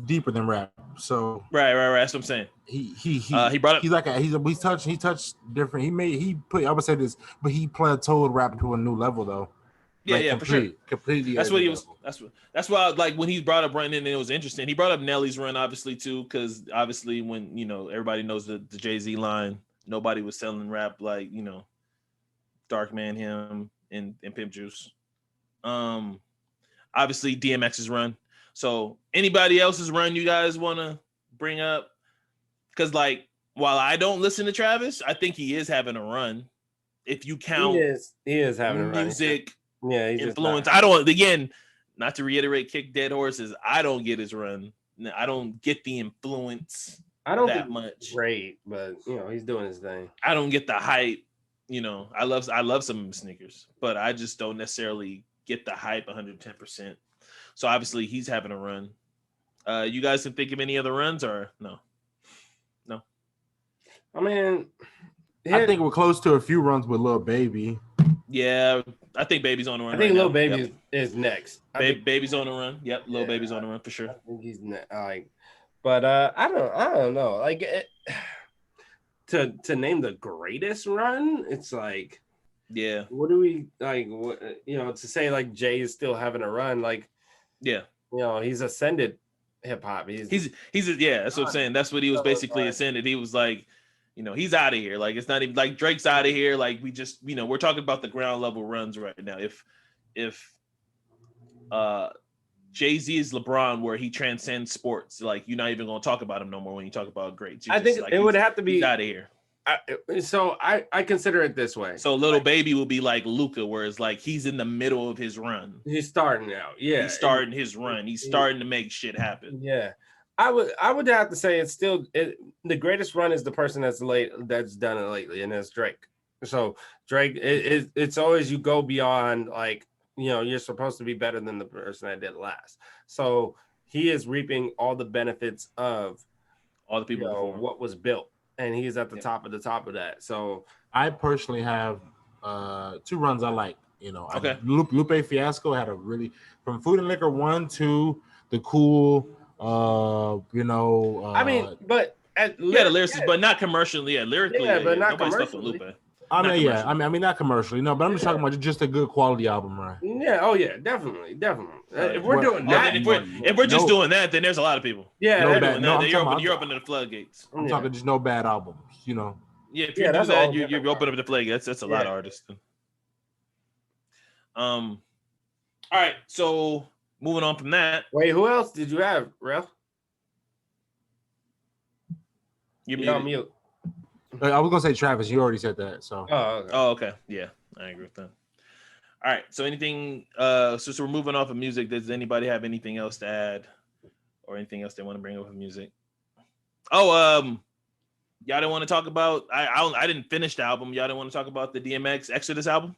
deeper than rap. So Right. That's what I'm saying. He brought up. he's like he touched different. I would say this, but he plateaued rap to a new level though. Yeah, for sure. Completely. That's what he was. That's why like when he brought up running, and it was interesting. He brought up Nelly's run obviously too, because obviously when everybody knows the Jay-Z line, nobody was selling rap like Dark Man, him, and Pimp Juice. Obviously DMX's run. So anybody else's run you guys want to bring up? Because like while I don't listen to Travis, I think he is having a run. If you count, he is having a run. Music, he's influence. I don't. Again, not to reiterate, kick dead horses. I don't get his run. I don't get the influence. I don't that think much. Great, but he's doing his thing. I don't get the hype. I love some of his sneakers, but I just don't necessarily get the hype 110%. So obviously he's having a run. You guys can think of any other runs or no? No. I mean, I think we're close to a few runs with Lil Baby. Yeah, I think Baby's on the run. I think Lil Baby is next. Baby's on the run. Yep, Lil Baby's on the run for sure. I think he's like, but I don't know. Like to name the greatest run, it's like, yeah. What do we like? What to say like Jay is still having a run? Like, yeah, he's ascended hip hop. He's that's what I'm saying. That's what he was basically ascended. He was like, he's out of here. Like it's not even like Drake's out of here. Like we just, we're talking about the ground level runs right now. If Jay-Z is LeBron, where he transcends sports, like you're not even gonna talk about him no more when you talk about greats. I think it would have to be out of here. I consider it this way. So Little Baby will be like Luca, where it's like he's in the middle of his run. He's starting out. Yeah, he's starting his run. He's starting to make shit happen. Yeah. I would have to say it's still the greatest run is the person that's done it lately, and that's Drake. So Drake, it's always you go beyond like you're supposed to be better than the person that did last. So he is reaping all the benefits of all the people before what was built, and he's at the top of that. So I personally have two runs I like. Okay. Lupe Fiasco had a really from Food and Liquor 1 to the Cool. I mean, but the lyricist, but not commercially. Yeah, lyrically, but not nobody's commercially. Lupe. I mean, not commercially, no, but I'm just talking about just a good quality album, right? Yeah, oh yeah, definitely. If we're doing that, if we're just doing that, then there's a lot of people. Yeah, you're opening the floodgates. I'm talking just no bad albums, Yeah, if you do that, you open up the floodgates. That's a lot of artists. All right, so moving on from that. Wait, who else did you have, Ralph? You're on mute. I was gonna say Travis. You already said that. So. Okay. Yeah, I agree with that. All right. So anything? So we're moving off of music. Does anybody have anything else to add, or anything else they want to bring up with music? Y'all didn't want to talk about. I didn't finish the album. Y'all didn't want to talk about the DMX Exodus album.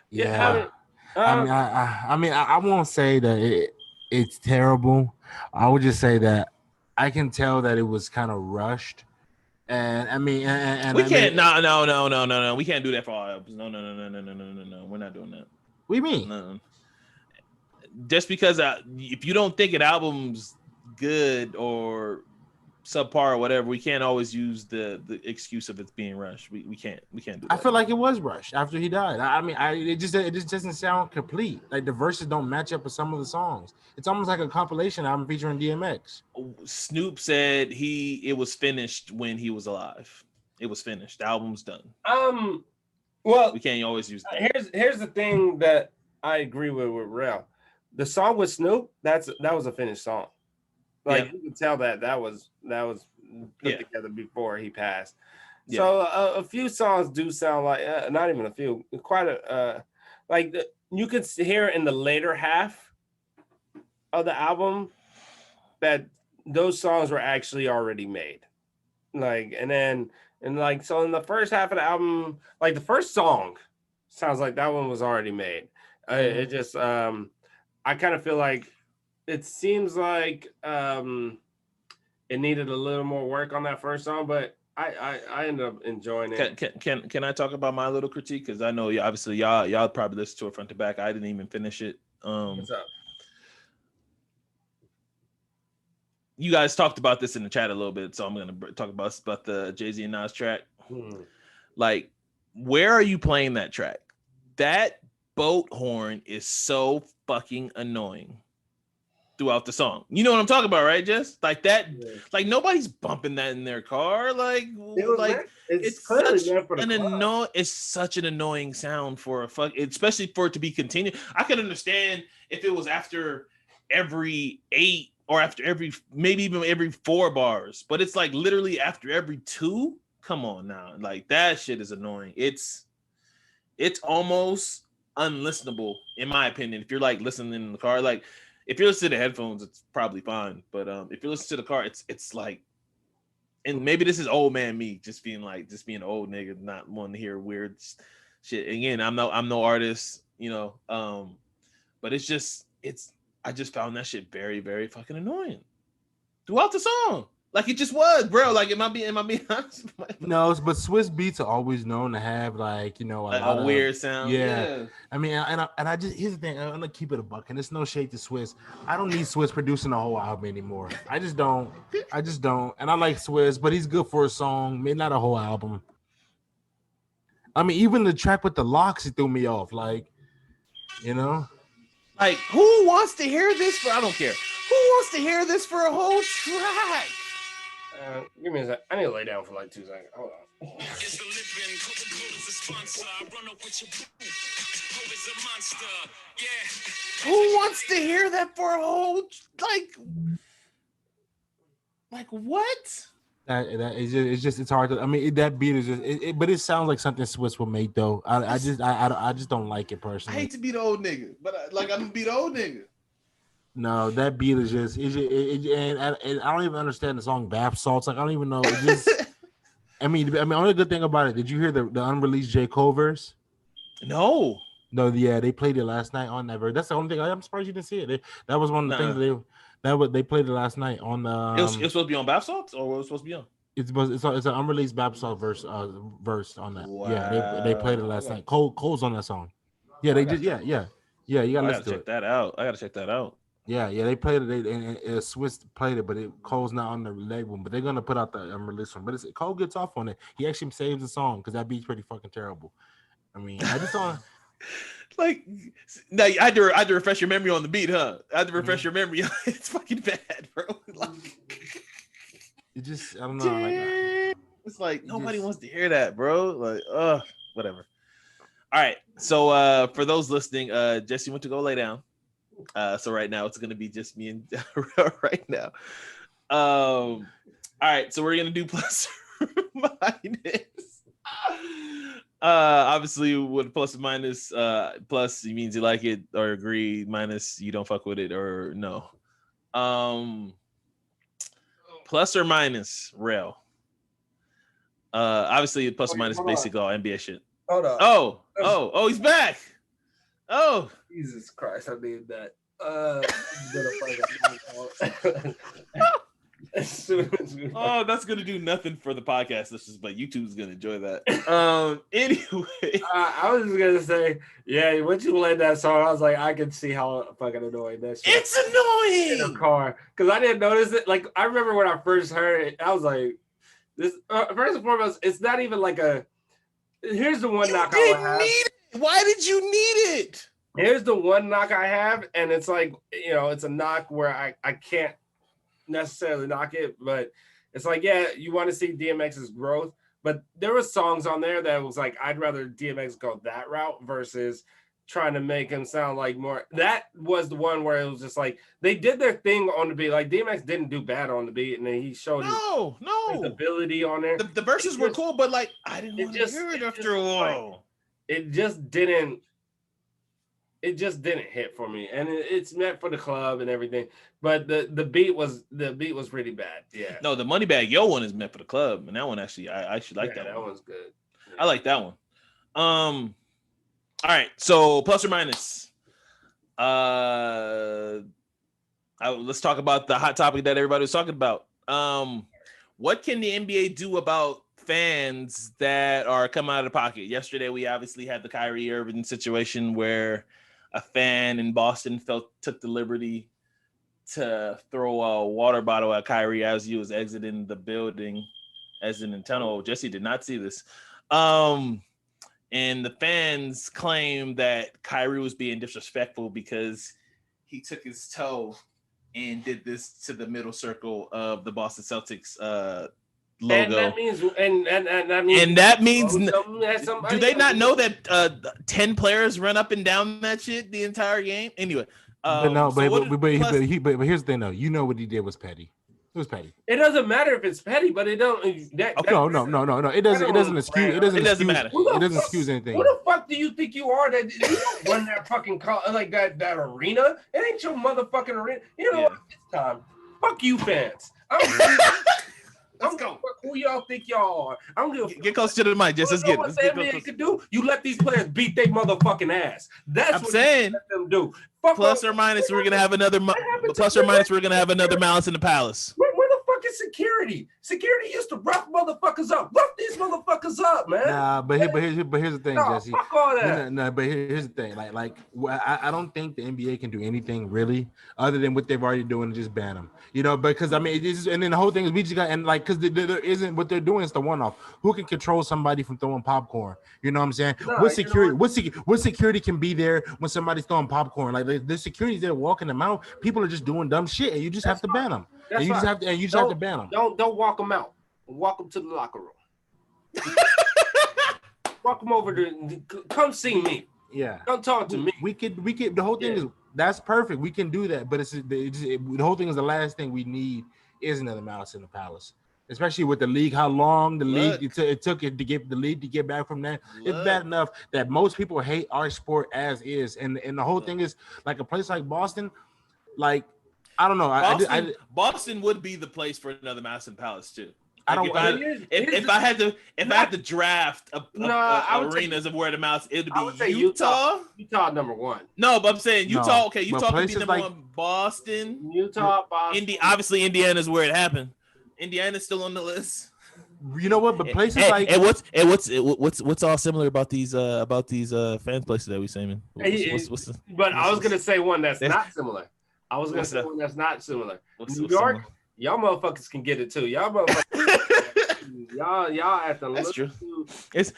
Yeah. I won't say that it's terrible. I would just say that I can tell that it was kind of rushed. And I mean, we can't. No. We can't do that for all albums. No. We're not doing that. What do you mean? No. Just because if you don't think an album's good or subpar or whatever, we can't always use the excuse of it's being rushed. We can't do that. I feel like it was rushed after he died. It just doesn't sound complete. Like the verses don't match up with some of the songs. It's almost like a compilation album featuring DMX. Snoop said it was finished when he was alive. It was finished. The album's done. Well, we can't always use that. Here's the thing that I agree with Ralph. The song with Snoop, that was a finished song. Like you can tell that was put together before he passed. Yeah. So a few songs do sound like not even a few, quite a you could hear in the later half of the album that those songs were actually already made. So in the first half of the album, like the first song sounds like that one was already made. It just I kind of feel like it seems like it needed a little more work on that first song, but I ended up enjoying it. Can I talk about my little critique? Because I know obviously y'all probably listened to it front to back. I didn't even finish it. What's up? You guys talked about this in the chat a little bit, so I'm gonna talk about the Jay-Z and Nas track. Like, where are you playing that track? That boat horn is so fucking annoying throughout the song. You know what I'm talking about, right, Jess? Like that, like nobody's bumping that in their car. Like it's such it's such an annoying sound for a fuck, especially for it to be continued. I could understand if it was after every 8 or after every, maybe even every 4 bars, but it's like literally after every 2. Come on now, like that shit is annoying. It's almost unlistenable in my opinion. If you're like listening in the car, like if you're listening to headphones, it's probably fine. But if you listen to the car, it's like, and maybe this is old man me, just being an old nigga, not wanting to hear weird shit. Again, I'm no artist, you know. But I just found that shit very, very fucking annoying throughout the song. Like it just was, bro. Like, am I being honest? No, but Swiss beats are always known to have like, you know, like a weird sound. Yeah. I mean, and I just, here's the thing. I'm gonna keep it a buck, and it's no shade to Swiss. I don't need Swiss producing a whole album anymore. I just don't. And I like Swiss, but he's good for a song, maybe not a whole album. I mean, even the track with the locks, he threw me off. Like, you know, like who wants to hear this for? I don't care. Who wants to hear this for a whole track? Give me a sec. I need to lay down for like 2 seconds. Hold on. Who wants to hear that for a whole like what? It's hard to. I mean, that beat is just. But it sounds like something Swiss will make though. I just don't like it personally. I hate to be the old nigga, but I'm gonna be the old nigga. No, that beat is just, and I don't even understand the song Bath Salts. Like I don't even know. It just, I mean, only good thing about it. Did you hear the unreleased J. Cole verse? No, yeah, they played it last night on that verse. That's the only thing. I'm surprised you didn't see it. That was one of the things they played it last night on the. It was supposed to be on Bath Salts, or what was it supposed to be on? It's an unreleased Bath Salt verse on that. Wow. Yeah, they played it last night. Cole's on that song. Yeah, they did. Yeah. You gotta listen to check that out. I gotta check that out. Yeah, they played it. And Swiss played it, but Cole's not on the label. But they're gonna put out the unreleased one. But Cole gets off on it. He actually saves the song because that beat's pretty fucking terrible. I mean, I just don't like. Now I had to refresh your memory on the beat, huh? I had to refresh your memory. It's fucking bad, bro. Like, it just, I don't know. Like, it's like nobody wants to hear that, bro. Like, whatever. All right. So for those listening, Jesse went to go lay down. So right now it's gonna be just me and right now. All right, so we're gonna do plus or minus. Obviously with plus or minus, plus means you like it or agree, minus you don't fuck with it or no. Plus or minus, real. Obviously plus or minus basically all NBA shit. Hold on. Oh, he's back. Oh, Jesus Christ! I need that. That's gonna do nothing for the podcast. But YouTube's gonna enjoy that. Anyway, I was just gonna say, yeah. Once you played that song, I was like, I can see how fucking annoying that shit. It's annoying in a car because I didn't notice it. Like I remember when I first heard it, I was like, this. First and foremost, it's not even like a. Here's the one knock I have. Why did you need it? Here's the one knock I have, and it's like, you know, it's a knock where I can't necessarily knock it, but it's like, yeah, you want to see DMX's growth, but there were songs on there that was like, I'd rather DMX go that route versus trying to make him sound like more. That was the one where it was just like, they did their thing on the beat. Like DMX didn't do bad on the beat, and then he showed his ability on there. The verses were cool, but like, I didn't want to hear it after a while. It just didn't hit for me, and it's meant for the club and everything, but the beat was really bad. Yeah, no, the Moneybag Yo one is meant for the club, and that one actually I should like that one. One's good. Yeah. I like that one. All right, so plus or minus, let's talk about the hot topic that everybody was talking about. What can the NBA do about fans that are coming out of the pocket? Yesterday we obviously had the Kyrie Irving situation where a fan in Boston took the liberty to throw a water bottle at Kyrie as he was exiting the building, as in the tunnel. Jesse did not see this. And the fans claim that Kyrie was being disrespectful because he took his toe and did this to the middle circle of the Boston Celtics logo. And that means do they not know that 10 players run up and down that shit the entire game? Anyway, but here's the thing though. You know what he did was petty. It was petty. It doesn't matter if it's petty, but it don't. No. It doesn't excuse. It doesn't matter. It doesn't excuse anything. Who the fuck do you think you are that you don't run that fucking like that arena? It ain't your motherfucking arena. You know what? It's time. Fuck you, fans. Let's go. Who y'all think y'all are? I'm gonna get close to the mic. Just let's get. What the NBA could do? You let these players beat their motherfucking ass. That's I'm what saying. You let them do. Plus or minus, we're gonna have another. Plus or minus, we're gonna have another Malice in the Palace. Where the fuck is security? Security used to rough motherfuckers up. Rough these motherfuckers up, man. Nah, but here's the thing, Jesse. Fuck all that. No, but here's the thing. I don't think the NBA can do anything really other than what they've already doing and just ban them. You know, because I mean, and then the whole thing is we just got because there isn't what they're doing is the one-off. Who can control somebody from throwing popcorn? You know what I'm saying? No, what security? What security can be there when somebody's throwing popcorn? Like the security's there walking them out. People are just doing dumb shit, and you just have to ban them. And you just have to ban them. Don't walk them out. Walk them to the locker room. Walk them over to come see me. Yeah. Don't talk to me. We could. The whole thing is that's perfect. We can do that, but the whole thing is the last thing we need is another Malice in the Palace. Especially with the league, how long the league it took it to get the league to get back from that. It's bad enough that most people hate our sport as is, and the whole thing is like a place like Boston, like I don't know. Boston would be the place for another Malice in the Palace too. If I had to draft arenas of where the Malice, it would be Utah. Utah number one. No, but I'm saying Utah. No, okay, Utah could be number one. Boston, Utah, Boston. Obviously, Indiana's where it happened. Indiana's still on the list. You know what? But places like what's all similar about these fan places that we saying? But I was gonna say one that's not similar. I was gonna say one that's not similar. New York, y'all motherfuckers can get it too. Y'all motherfuckers, y'all at the. That's true. There's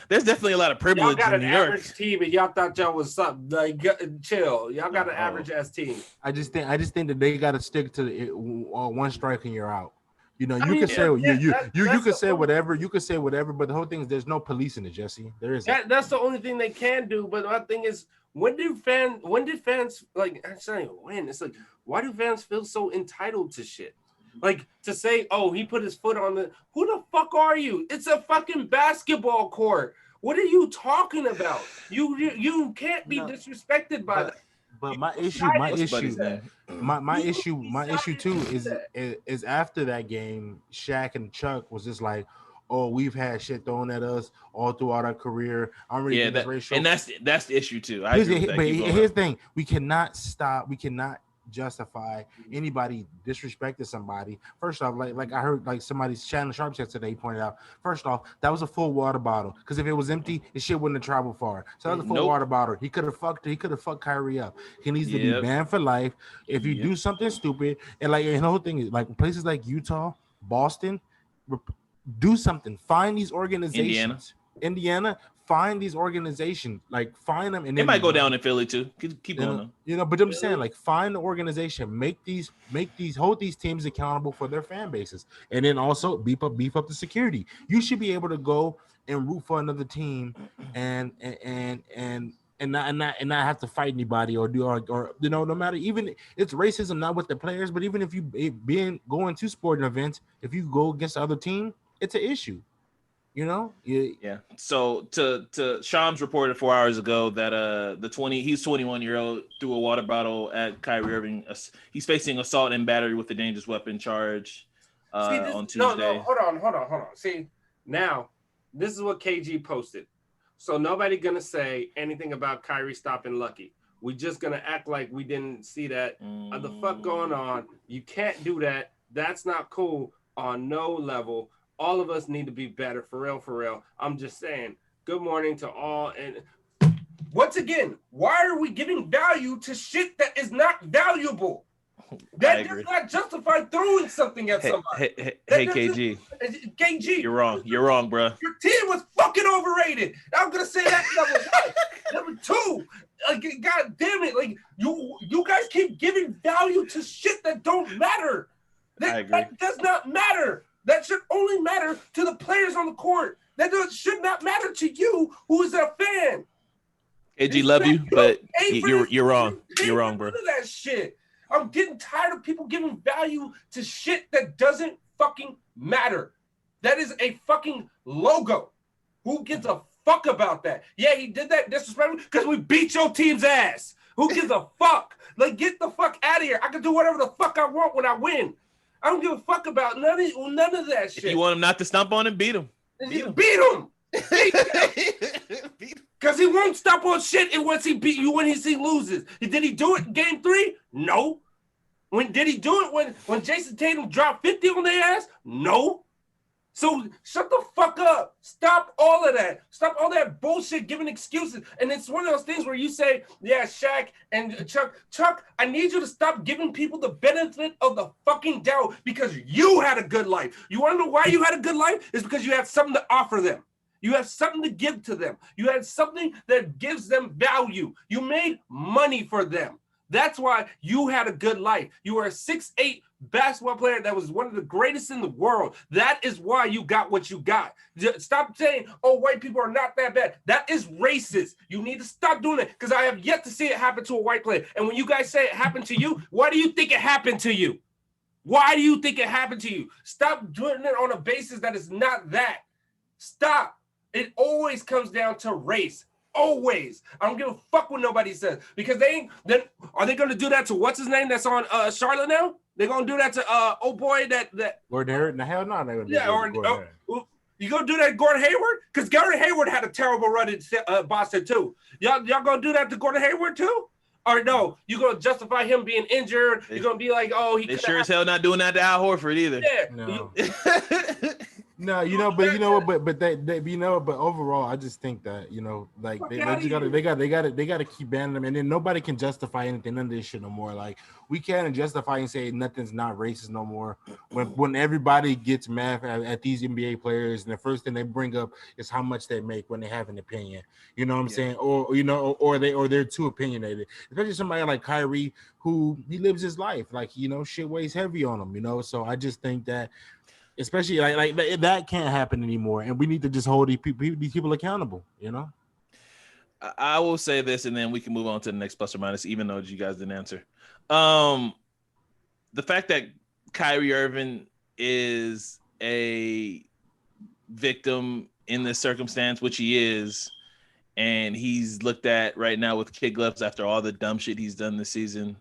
definitely a lot of privilege y'all got in New York. Average team, and y'all thought y'all was something. Like, chill. Y'all got an average ass team. I just think that they got to stick to one strike and you're out. You know, you can say whatever. You can say whatever, but the whole thing is there's no policing it, Jesse. There isn't. That's the only thing they can do. But my thing is, when did fans like? I'm saying when it's like, why do fans feel so entitled to shit? Like to say, oh, he put his foot on the. Who the fuck are you? It's a fucking basketball court. What are you talking about? You can't be disrespected by that. But my issue too is after that game, Shaq and Chuck was just like, oh, we've had shit thrown at us all throughout our career. I'm ready to racial. And that's the issue too. Here's the thing: we cannot stop. We cannot justify anybody disrespecting somebody. First off, like I heard like somebody's Shannon Sharp yesterday pointed out. First off, that was a full water bottle because if it was empty, the shit wouldn't have traveled far. So that was a full water bottle. He could have fucked Kyrie up. He needs to be banned for life. If you do something stupid, and the whole thing is like places like Utah, Boston, do something. Find these organizations. Indiana. Find these organizations, like find them, and they might go down in Philly too. Keep going. You know, but I'm saying, like, find the organization, hold these teams accountable for their fan bases, and then also beef up the security. You should be able to go and root for another team, and not have to fight anybody or you know, no matter, even it's racism not with the players, but even if you going to sporting events, if you go against the other team, it's an issue. You know, yeah. So to Shams reported 4 hours ago that he's 21-year-old threw a water bottle at Kyrie Irving. He's facing assault and battery with a dangerous weapon charge on Tuesday. No, hold on. See, now this is what KG posted. So nobody gonna say anything about Kyrie stopping Lucky. We just gonna act like we didn't see that. What the fuck going on? You can't do that. That's not cool on no level. All of us need to be better, for real. I'm just saying, good morning to all. And once again, why are we giving value to shit that is not valuable? That does not justify throwing something at somebody. Hey, KG. KG. You're wrong. You're wrong, bro. Your team was fucking overrated. I'm going to say that number one. Number two, like, God damn it. Like, you guys keep giving value to shit that don't matter. That does not matter. That should only matter to the players on the court. That should not matter to you, who is a fan. KG, love you, but you're wrong. You're wrong, bro. None of that shit. I'm getting tired of people giving value to shit that doesn't fucking matter. That is a fucking logo. Who gives a fuck about that? Yeah, he did that disrespectful because we beat your team's ass. Who gives a fuck? Like, get the fuck out of here. I can do whatever the fuck I want when I win. I don't give a fuck about none of that shit. If you want him not to stomp on him, beat him. Beat him. Because he won't stop on shit once he beat you when he loses. Did he do it in game 3? No. Did he do it when Jason Tatum dropped 50 on their ass? No. So shut the fuck up. Stop all of that. Stop all that bullshit giving excuses. And it's one of those things where you say, yeah, Shaq and Chuck, I need you to stop giving people the benefit of the fucking doubt because you had a good life. You want to know why you had a good life? It's because you had something to offer them. You have something to give to them. You had something that gives them value. You made money for them. That's why you had a good life. You were a 6'8" basketball player that was one of the greatest in the world. That is why you got what you got. Stop saying, oh, white people are not that bad. That is racist. You need to stop doing it because I have yet to see it happen to a white player. And when you guys say it happened to you, why do you think it happened to you? Why do you think it happened to you? Stop doing it on a basis that is not that. Stop. It always comes down to race. Always. I don't give a fuck what nobody says. Because are they going to do that to what's his name that's on Charlotte now? They're going to do that to old boy that Gordon Hayward? No, hell no. You going to do that to Gordon Hayward? Because Gordon Hayward had a terrible run in Boston too. Y'all going to do that to Gordon Hayward too? Or no, you're going to justify him being injured. You're going to be like, oh, he sure as hell not doing that to Al Horford either. Yeah. No. No, but overall, I just think that, like they gotta keep banning them, and then nobody can justify anything. None of this shit no more. Like we can't justify and say nothing's not racist no more. When everybody gets mad at these NBA players, and the first thing they bring up is how much they make when they have an opinion. You know what I'm saying? Or they're too opinionated. Especially somebody like Kyrie, who he lives his life. Like shit weighs heavy on him. So I just think that. Especially like that can't happen anymore, and we need to just hold these people accountable. I will say this, and then we can move on to the next plus or minus, even though you guys didn't answer. The fact that Kyrie Irving is a victim in this circumstance, which he is, and he's looked at right now with kid gloves after all the dumb shit he's done this season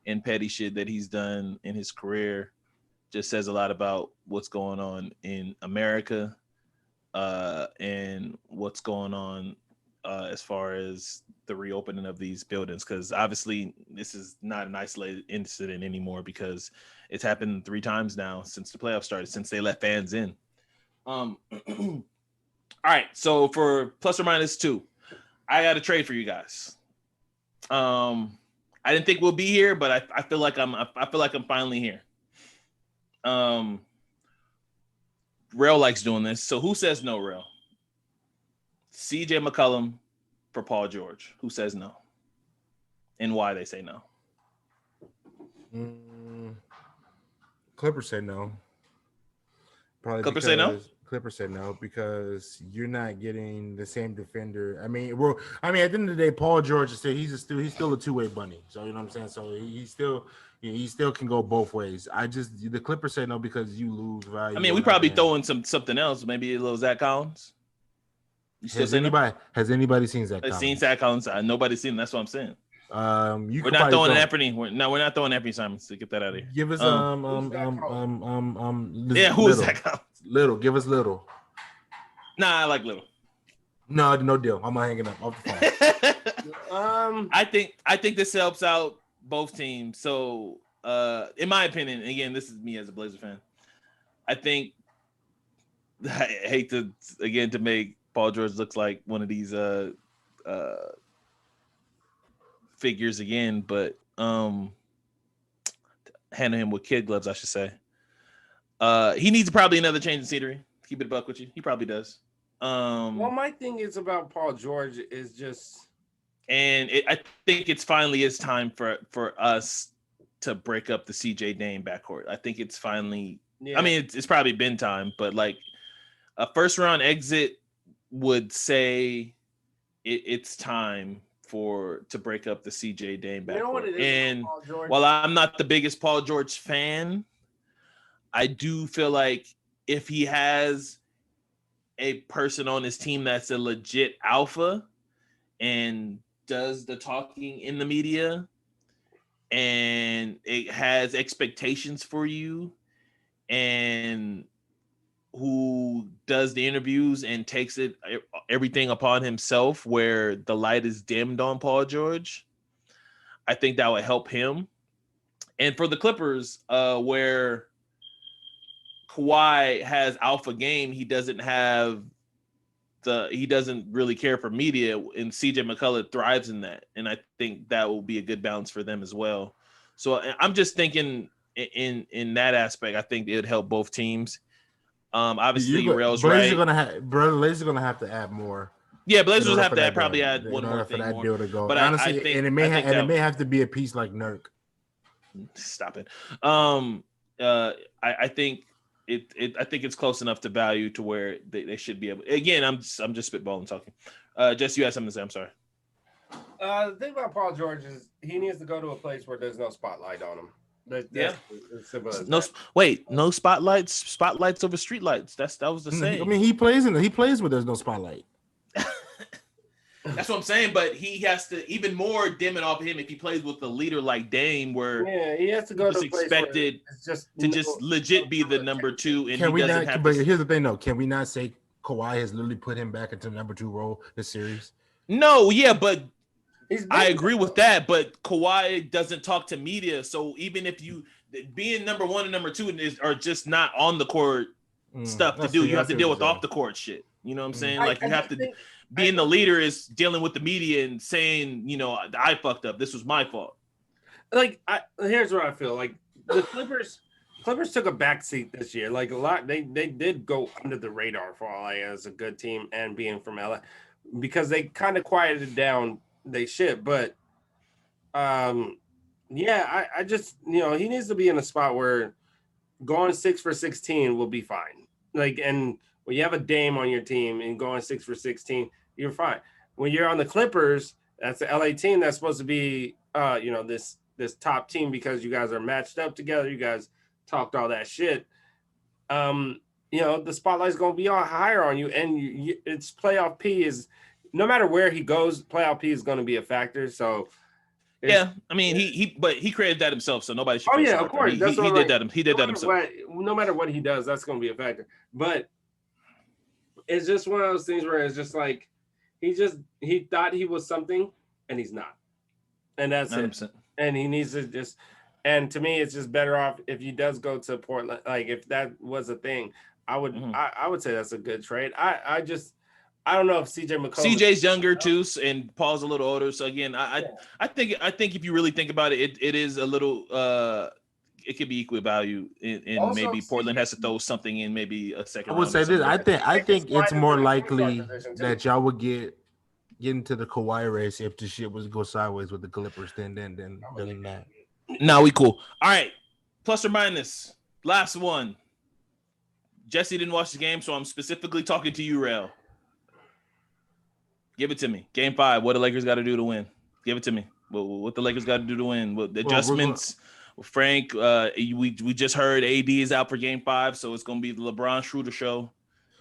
and petty shit that he's done in his career. Just says a lot about what's going on in America and what's going on as far as the reopening of these buildings. Because obviously this is not an isolated incident anymore because it's happened 3 times now since the playoffs started, since they let fans in. All right, so for plus or minus 2, I got a trade for you guys. I didn't think we'll be here, but I feel like I'm finally here. Rel likes doing this. So who says no, Rel? CJ McCollum for Paul George. Who says no? And why they say no? Clippers say no. Probably Clippers say no? Clippers say no because you're not getting the same defender. At the end of the day, Paul George is he's still a two-way bunny. So you know what I'm saying? So he still can go both ways. The Clippers say no because you lose value. We probably throwing something else, maybe a little Zach Collins. Has anybody seen Zach Collins? I've seen Zach Collins. Nobody's seen him. That's what I'm saying. We're not throwing Anthony. We're not throwing Anthony Simons to get that out of here. Give us who is Zach Collins? Little. Give us Little. Nah, I like Little. No deal. I'm not hanging up off the phone. I think this helps out both teams. So, in my opinion, again, this is me as a Blazer fan. I hate to make Paul George look like one of these figures again, but handle him with kid gloves, I should say. He needs probably another change in scenery. Keep it a buck with you. He probably does. Well, my thing is about Paul George is just, and I think it's finally his time for us to break up the CJ Dame backcourt. I think it's finally. Yeah. I mean, it's probably been time, but like a first round exit would say it's time to break up the CJ Dame backcourt. You know what it is, and while I'm not the biggest Paul George fan, I do feel like if he has a person on his team that's a legit alpha and does the talking in the media and it has expectations for you and who does the interviews and takes everything upon himself where the light is dimmed on Paul George, I think that would help him. And for the Clippers, where Kawhi has alpha game, he doesn't really care for media, and CJ McCullough thrives in that. And I think that will be a good balance for them as well. So I'm just thinking in that aspect, I think it would help both teams. Obviously Rail's right. Blazers are gonna have to add more. Yeah, Blazers have to probably add one more thing. For that deal to go. But honestly, I think, and it may have to be a piece like Nurk. Stop it. I think I think it's close enough to value to where they should be able. Again, I'm just spitballing talking. Jess, you had something to say. I'm sorry. The thing about Paul George is he needs to go to a place where there's no spotlight on him. No spotlights. Spotlights over streetlights. That was the same. I mean, he plays where there's no spotlight. That's what I'm saying, but he has to even more dim it off him if he plays with a leader like Dame, where he has to go to expected just legit be the number two. And can we not? But here's the thing, though. Can we not say Kawhi has literally put him back into the number 2 role this series? No, yeah, but I agree with that. But Kawhi doesn't talk to media, so even if you being number 1 and number 2 are just not on the court stuff to do. You have to deal with off the court shit. You know what I'm saying? Like you have to. Being the leader is dealing with the media and saying, I fucked up. This was my fault. Like, here's what I feel. Like, the Clippers took a backseat this year. Like, a lot, they did go under the radar for all as a good team and being from LA because they kind of quieted down they shit. But, I just, he needs to be in a spot where going 6 for 16 will be fine. Like, and when you have a Dame on your team and going 6 for 16, you're fine. When you're on the Clippers, that's the LA team that's supposed to be, this top team because you guys are matched up together. You guys talked all that shit. The spotlight's going to be higher on you, and it's playoff P is no matter where he goes, playoff P is going to be a factor. So, I mean, he created that himself, so nobody should. Oh yeah, of course. He did that. He did that himself. No matter what he does, that's going to be a factor. But it's just one of those things where it's just like he thought he was something and he's not. And that's 100%. It. And he needs to just, and to me, it's just better off if he does go to Portland. Like if that was a thing, I would say that's a good trade. I don't know if CJ's younger too, and Paul's a little older. So again, I think if you really think about it, it is a little it could be equal value, and maybe Portland has to throw something in, maybe a second. I would say this. I think it's more likely that y'all would get into the Kawhi race if the shit was to go sideways with the Clippers than that. No, we cool. All right, plus or minus. Last one. Jesse didn't watch the game, so I'm specifically talking to you, Rail. Give it to me. Game 5. What the Lakers got to do to win? Give it to me. What the Lakers got to do to win? What the adjustments? Frank, we just heard AD is out for Game 5, so it's gonna be the LeBron Schroeder show,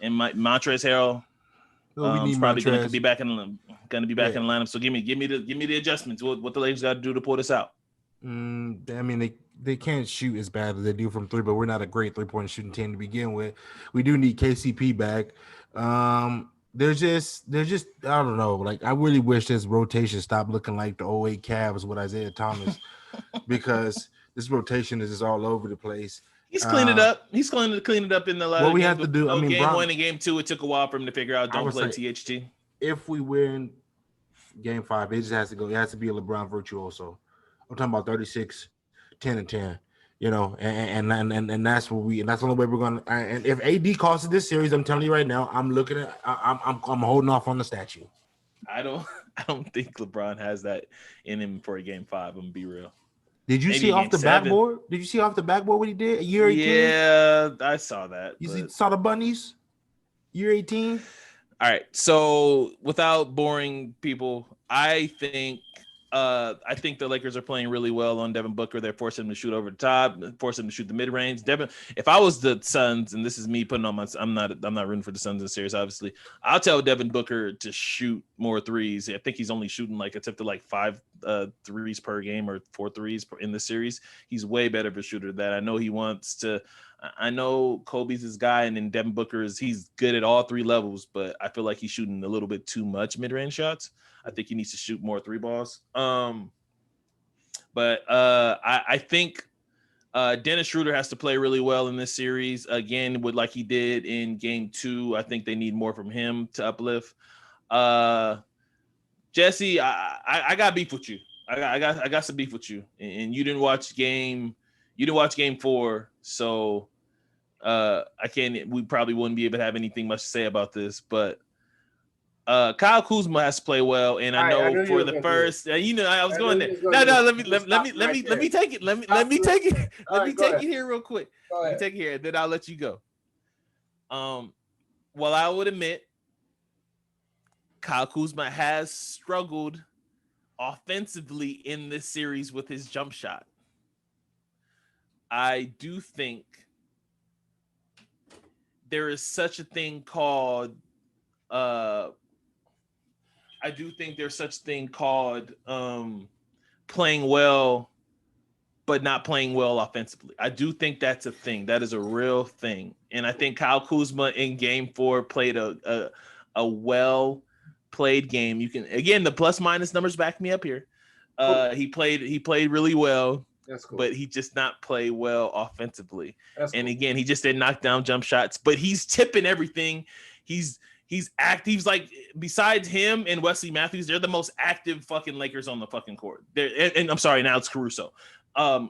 and Montrezl Harrell probably gonna be back in the lineup. So give me the adjustments. What the Lakers got to do to pull this out? I mean they can't shoot as bad as they do from 3, but we're not a great 3-point shooting team to begin with. We do need KCP back. They're just I don't know. Like I really wish this rotation stopped looking like the 08 Cavs with Isaiah Thomas because this rotation is just all over the place. He's cleaned it up. He's cleaned it up in the last. What we have to do. Game 1 and Game 2, it took a while for him to figure out. Don't play THT. If we win Game 5, it just has to go. It has to be a LeBron virtuoso. I'm talking about 36, 10 and 10. You know, and that's what we. And that's the only way we're gonna. And if AD costs this series, I'm telling you right now, I'm looking at. I'm holding off on the statue. I don't think LeBron has that in him for a game 5. I'm gonna be real. Did you Maybe see off game the 7. backboard? Did you see off the backboard what he did? Year 18? Yeah, I saw that. Saw the bunnies? Year 18? All right. So without boring people, I think the Lakers are playing really well on Devin Booker. They're forcing him to shoot over the top, forcing him to shoot the mid range. Devin, if I was the Suns, and this is me putting on my, I'm not rooting for the Suns in the series, obviously. I'll tell Devin Booker to shoot more threes. I think he's only shooting attempted 5 threes per game or 4 threes in the series. He's way better of a shooter than that. I know he wants to. I know Kobe's his guy, and then Devin Booker he's good at all 3 levels, but I feel like he's shooting a little bit too much mid-range shots. I think he needs to shoot more 3 balls. But I think Dennis Schroeder has to play really well in this series again, with like he did in game 2. I think they need more from him to uplift. Jesse, I got beef with you. I got some beef with you, and you didn't watch game 4, so we probably wouldn't be able to have anything much to say about this, but Kyle Kuzma has to play well, and I know for the first, I was going there. No, let me take it. Let me take it. Let me take it here real quick. Let me take it here, and then I'll let you go. Well, I would admit Kyle Kuzma has struggled offensively in this series with his jump shot. I do think there is such a thing called playing well but not playing well offensively. I do think that's a thing. That is a real thing. And I think Kyle Kuzma in game 4 played a well played game. You can, again, the plus minus numbers back me up here. He played really well. That's cool. But he just not play well offensively. That's and cool. Again, he just didn't knock down jump shots, but he's tipping everything. He's active. He's like, besides him and Wesley Matthews, they're the most active fucking Lakers on the fucking court. And I'm sorry, now it's Caruso.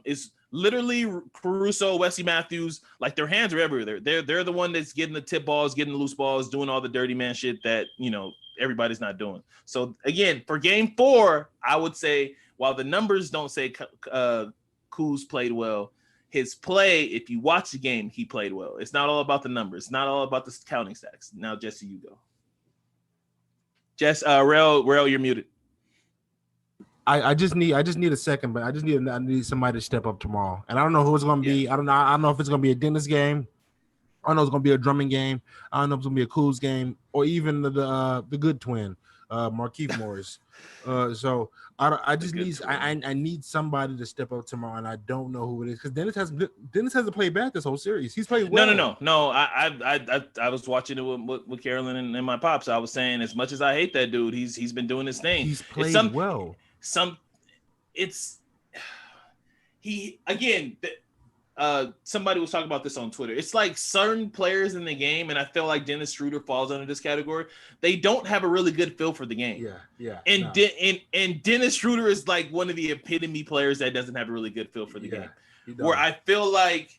It's literally Caruso, Wesley Matthews, like their hands are everywhere. They're the one that's getting the tip balls, getting the loose balls, doing all the dirty man shit that, everybody's not doing. So again, for game 4, I would say, while the numbers don't say Kuz played well, his play, if you watch the game, he played well. It's not all about the numbers. It's not all about the counting stacks. Now, Jesse, you go. Rail, you're muted. I just need a second, but I need somebody to step up tomorrow. And I don't know who it's going to be. I don't know if it's going to be a Dennis game. I don't know if it's going to be a Drummond game. I don't know if it's going to be a Kuz game, or even the good twin, Markieff Morris. So I need somebody to step up tomorrow, and I don't know who it is, because Dennis hasn't played bad this whole series. He's played well. No. I was watching it with Carolyn and my pops. I was saying, as much as I hate that dude, he's been doing his thing. He's played well. Somebody was talking about this on Twitter. It's like certain players in the game, and I feel like Dennis Schroeder falls under this category. They don't have a really good feel for the game. Yeah. And Dennis Schroeder is like one of the epitome players that doesn't have a really good feel for the game. Where I feel like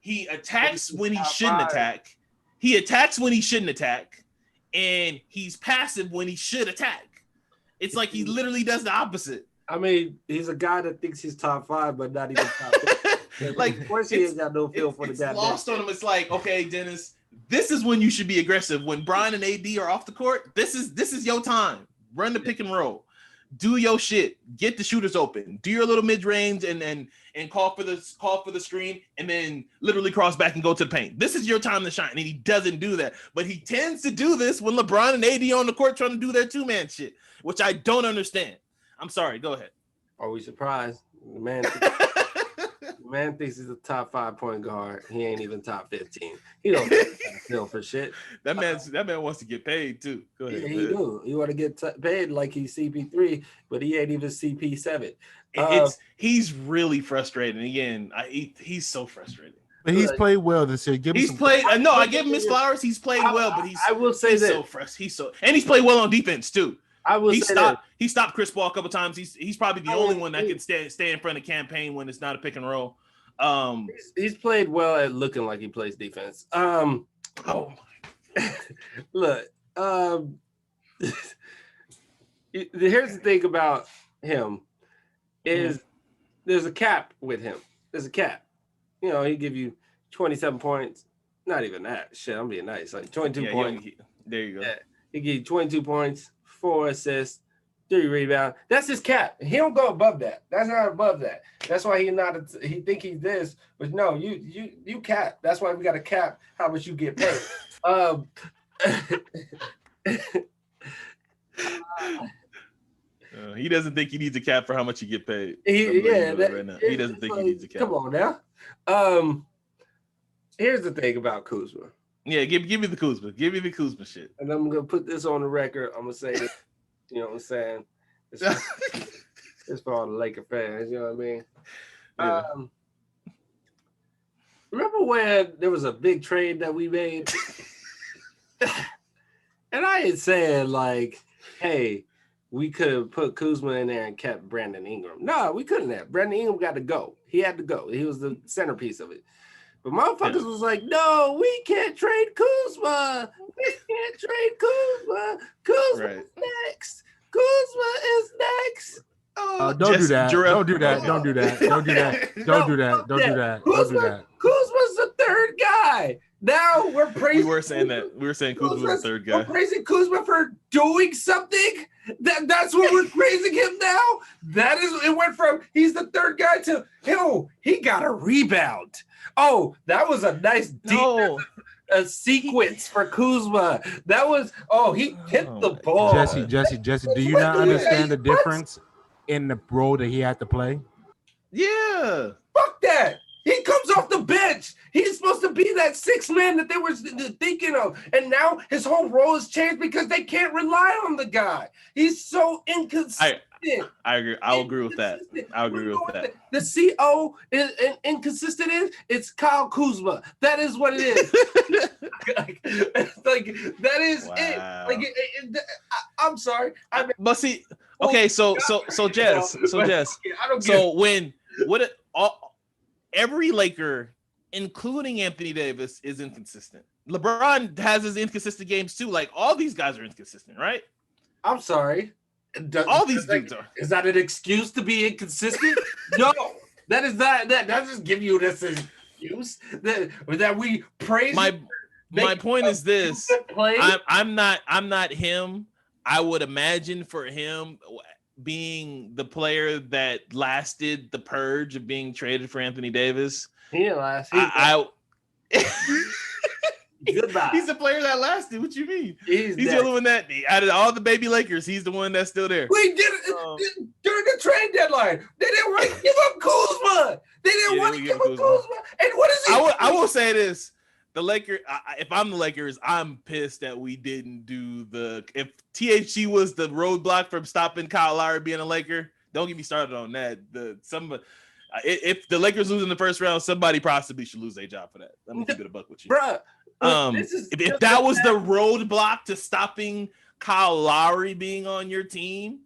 he attacks when he shouldn't attack. He attacks when he shouldn't attack, and he's passive when he should attack. It's like he literally does the opposite. I mean, he's a guy that thinks he's top 5, but not even top 10. Like, of course, he ain't got no feel for the guy. Lost on him. It's like, okay, Dennis, this is when you should be aggressive. When Brian and AD are off the court, this is your time. Run the pick and roll. Do your shit. Get the shooters open. Do your little mid range and call for the screen, and then literally cross back and go to the paint. This is your time to shine, and he doesn't do that. But he tends to do this when LeBron and AD on the court trying to do their 2-man shit, which I don't understand. I'm sorry. Go ahead. Are we surprised? Man thinks he's a top 5 point guard. He ain't even top 15. He don't feel for shit. That man wants to get paid too. Go ahead. Yeah, he do. He want to get paid like he's CP3, but he ain't even CP7. He's really frustrating. Again, he's so frustrating. But he's played well this year. I give him his flowers. He's played well, but I will say that and he's played well on defense too. I will he say stopped. He stopped Chris Paul a couple times. He's probably the only one that can stay in front of campaign when it's not a pick and roll. He's played well at looking like he plays defense. Oh my. Look, here's the thing about him is there's a cap with him. There's a cap. You know, he give you 27 points. Not even that. Shit, I'm being nice. Like 22 points. There you go. Yeah. He give you 22 points, 4 assists, 3 rebounds. That's his cap. He don't go above that. That's not above that. That's why he think he's this, but no, you cap. That's why we got to cap how much you get paid. He doesn't think he needs a cap for how much you get paid. He doesn't think he needs a cap. Come on now. Here's the thing about Kuzma. Yeah, give me the Kuzma. Give me the Kuzma shit. And I'm gonna put this on the record. I'm gonna say this. You know what I'm saying? It's for all the Laker fans. You know what I mean? Yeah. Remember when there was a big trade that we made? And I had said, like, hey, we could have put Kuzma in there and kept Brandon Ingram. No, we couldn't have. Brandon Ingram got to go. He had to go. He was the centerpiece of it. But motherfuckers was like, no, we can't trade Kuzma. We can't trade Kuzma. Kuzma's next. Kuzma is next. Don't do that. Don't do that. Don't do that. Don't do that. Don't do that. Don't do that. Don't do that. Kuzma's the third guy. Now we're praising. We were saying that. We were saying Kuzma was the third guy. We're praising Kuzma for doing something. That's what we're praising him now. That is, it went from he's the third guy to he got a rebound. Oh, that was a nice a sequence for Kuzma. That was he hit the ball. Jesse, do you not understand the difference in the role that he had to play? Yeah. Fuck that. He comes off the bench. He's supposed to be that sixth man that they were thinking of. And now his whole role has changed because they can't rely on the guy. He's so inconsistent. I agree. I'll agree with that. I'll agree with that. The CO is inconsistent. It's Kyle Kuzma. That is what it is. like that is it. Like I'm sorry. But see, okay, so Jess, every Laker, including Anthony Davis, is inconsistent. LeBron has his inconsistent games too. Like all these guys are inconsistent, right? I'm sorry. All these dudes are. Is that an excuse to be inconsistent? No, that is not. That doesn't give you this excuse that we praise. My point is this: I'm not him. I would imagine for him being the player that lasted the purge of being traded for Anthony Davis. He didn't last. Goodbye. He's the player that lasted. What you mean? He's the only one that, out of all the baby Lakers, he's the one that's still there. We did it during the trade deadline. They didn't want to give up Kuzma. They didn't want to give up Kuzma. And what is he? I will say this. The Lakers, if I'm the Lakers, I'm pissed that we didn't do if THG was the roadblock from stopping Kyle Lowry being a Laker, don't get me started on that. If the Lakers lose in the first round, somebody possibly should lose their job for that. Let me keep it a buck with you. Bruh. If that was the roadblock to stopping Kyle Lowry being on your team,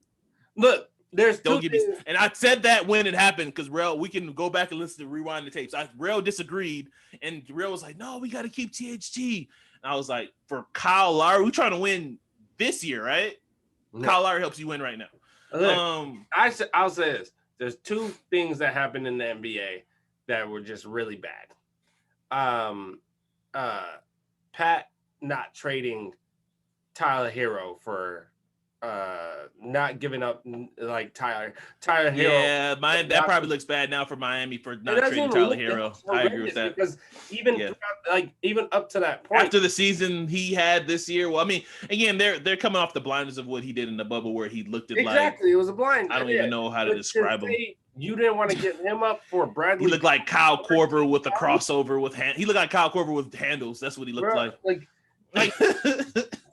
look, and I said that when it happened because we can go back and listen to rewind the tapes. Rel disagreed, and Rel was like, "No, we got to keep THG." And I was like, "For Kyle Lowry, we're trying to win this year, right?" No. Kyle Lowry helps you win right now. Look, I'll say this: there's two things that happened in the NBA that were just really bad. Pat not trading Tyler Hero for not giving up like Tyler Hero. Yeah, that probably looks bad now for Miami for not trading Tyler Hero. I agree with that. Because even up to that point, after the season he had this year, well, I mean, again, they're coming off the blindness of what he did in the bubble, where he looked at exactly. It was a blind. I don't even know how to describe him. You didn't want to give him up for Bradley. He looked like Kyle Korver with a crossover with He looked like Kyle Korver with handles. That's what he looked like. Like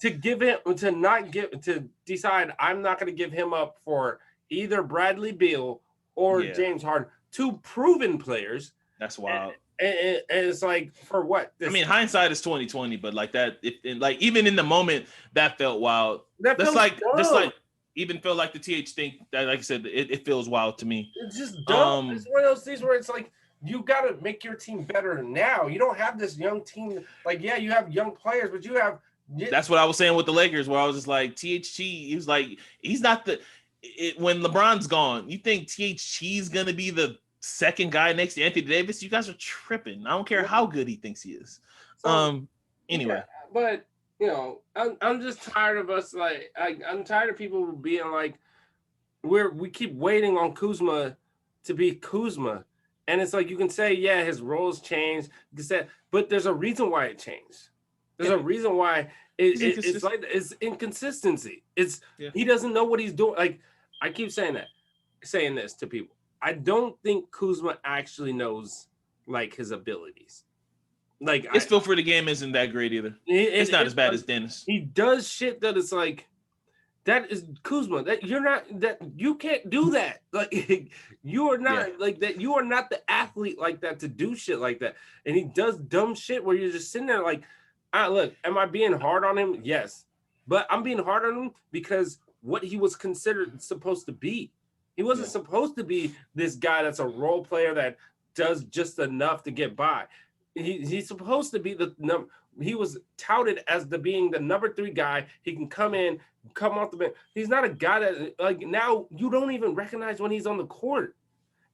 to decide I'm not going to give him up for either Bradley Beal or James Harden, two proven players. That's wild. And it's like, for what? I mean, hindsight is 20/20, but like that, even in the moment, that felt wild. Just like even feel like the TH thing that, like I said, it feels wild to me. It's just dumb. It's one of those things where it's like you got to make your team better now. You don't have this young team. Like, yeah, you have young players, but you have. That's what I was saying with the Lakers, where I was just like, THT. He was like, he's not when LeBron's gone. You think THT is gonna be the second guy next to Anthony Davis? You guys are tripping. I don't care how good he thinks he is. So, anyway, yeah, but. You know, I'm just tired of us. Like, I'm tired of people being like, we keep waiting on Kuzma to be Kuzma, and it's like you can say, yeah, his roles changed. You can say, but there's a reason why it changed. There's a reason why it's like it's inconsistency. He doesn't know what he's doing. Like I keep saying this to people. I don't think Kuzma actually knows like his abilities. Like his feel for the game isn't that great either. It's not as bad as Dennis. He does shit that is like that is Kuzma. That you can't do that. Like you are not like that. You are not the athlete like that to do shit like that. And he does dumb shit where you're just sitting there like, look, am I being hard on him? Yes, but I'm being hard on him because what he was considered supposed to be. He wasn't supposed to be this guy that's a role player that does just enough to get by. He's supposed to be he was touted as being the number 3 guy. He can come in, come off the bench. He's not a guy that like now you don't even recognize when he's on the court.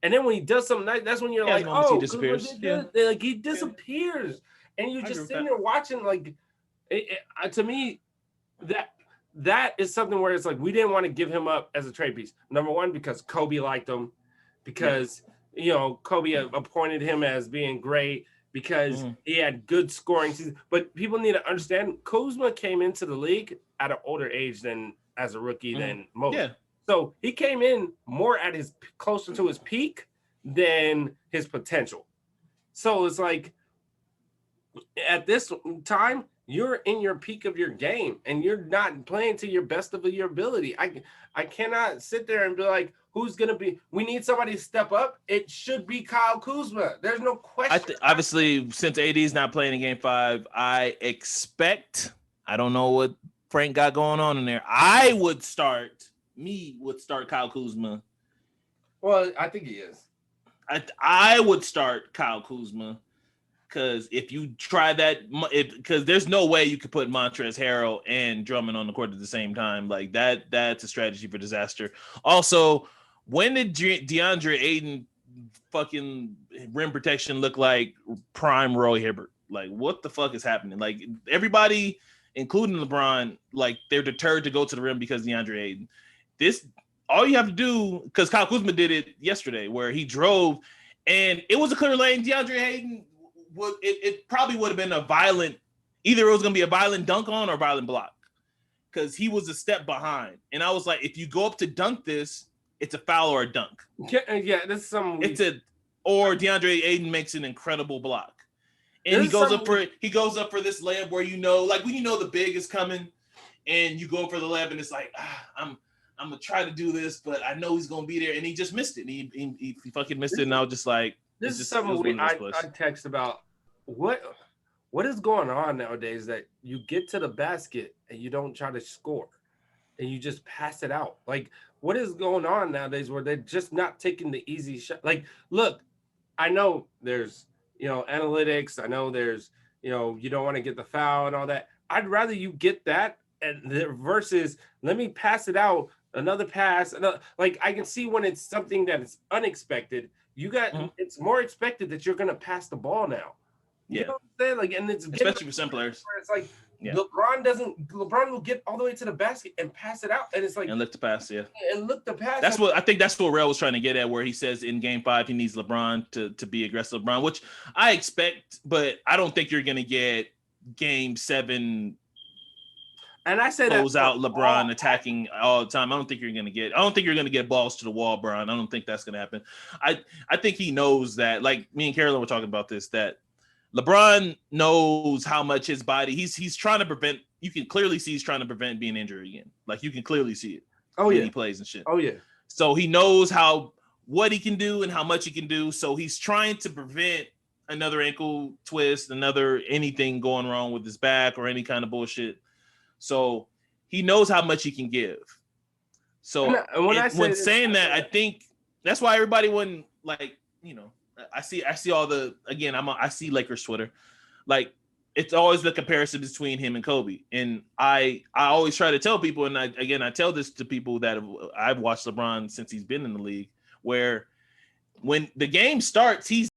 And then when he does something nice, that's when you're like, oh, he disappears. Like he disappears. And you're just sitting there watching like to me that is something where it's like we didn't want to give him up as a trade piece. Number one, because Kobe liked him, because you know Kobe appointed him as being great. Because he had good scoring season. But people need to understand Kuzma came into the league at an older age than as a rookie than most. Yeah. So he came in more at his closer to his peak than his potential. So it's like at this time, you're in your peak of your game and you're not playing to your best of your ability. I cannot sit there and be like, who's going to be? We need somebody to step up. It should be Kyle Kuzma. There's no question. Obviously, since AD is not playing in Game 5, I don't know what Frank got going on in there. I would start Kyle Kuzma. Well, I think he is. I would start Kyle Kuzma because if you try that, because there's no way you could put Montrezl Harrell and Drummond on the court at the same time. Like that's a strategy for disaster. Also, when did DeAndre Ayton fucking rim protection look like prime Roy Hibbert? Like, what the fuck is happening? Like, everybody, including LeBron, like, they're deterred to go to the rim because DeAndre Ayton. All you have to do, because Kyle Kuzma did it yesterday, where he drove, and it was a clear lane. DeAndre Ayton, it probably would have been either it was going to be a violent dunk on or a violent block, because he was a step behind. And I was like, if you go up to dunk this, it's a foul or a dunk. Yeah, that's something. Or DeAndre Ayton makes an incredible block, and he goes up for this layup where when the big is coming, and you go for the layup, and it's like I'm gonna try to do this, but I know he's gonna be there, and he just missed it. He fucking missed it, and I was just like, this is something I text about. What is going on nowadays that you get to the basket and you don't try to score, and you just pass it out? Like, what is going on nowadays where they're just not taking the easy shot? Like, look, I know there's, analytics. I know there's, you don't want to get the foul and all that. I'd rather you get that versus let me pass it out, another pass. Like, I can see when it's something that is unexpected. It's more expected that you're going to pass the ball now. You know what I'm saying? Like, and it's especially for some players. It's like LeBron will get all the way to the basket and pass it out, and it's like and look to pass, and look to pass. That's what Rel was trying to get at, where he says in Game 5 he needs LeBron to be aggressive. LeBron, which I expect, but I don't think you're going to get Game 7. And I say close out LeBron attacking all the time. I don't think you're going to get balls to the wall, Bron. I don't think that's going to happen. I think he knows that. Like, me and Carolyn were talking about this, that LeBron knows how much his body. He's trying to prevent. You can clearly see he's trying to prevent being injured again. Like, you can clearly see it. When he plays and shit. Oh yeah. So he knows what he can do and how much he can do. So he's trying to prevent another ankle twist, anything going wrong with his back or any kind of bullshit. So he knows how much he can give. So when saying that, I think that's why everybody wouldn't like, you know, I see all the, again, I see Lakers Twitter, like it's always the comparison between him and Kobe. And I always try to tell people, and I tell this to people that I've watched LeBron since he's been in the league, where when the game starts, he's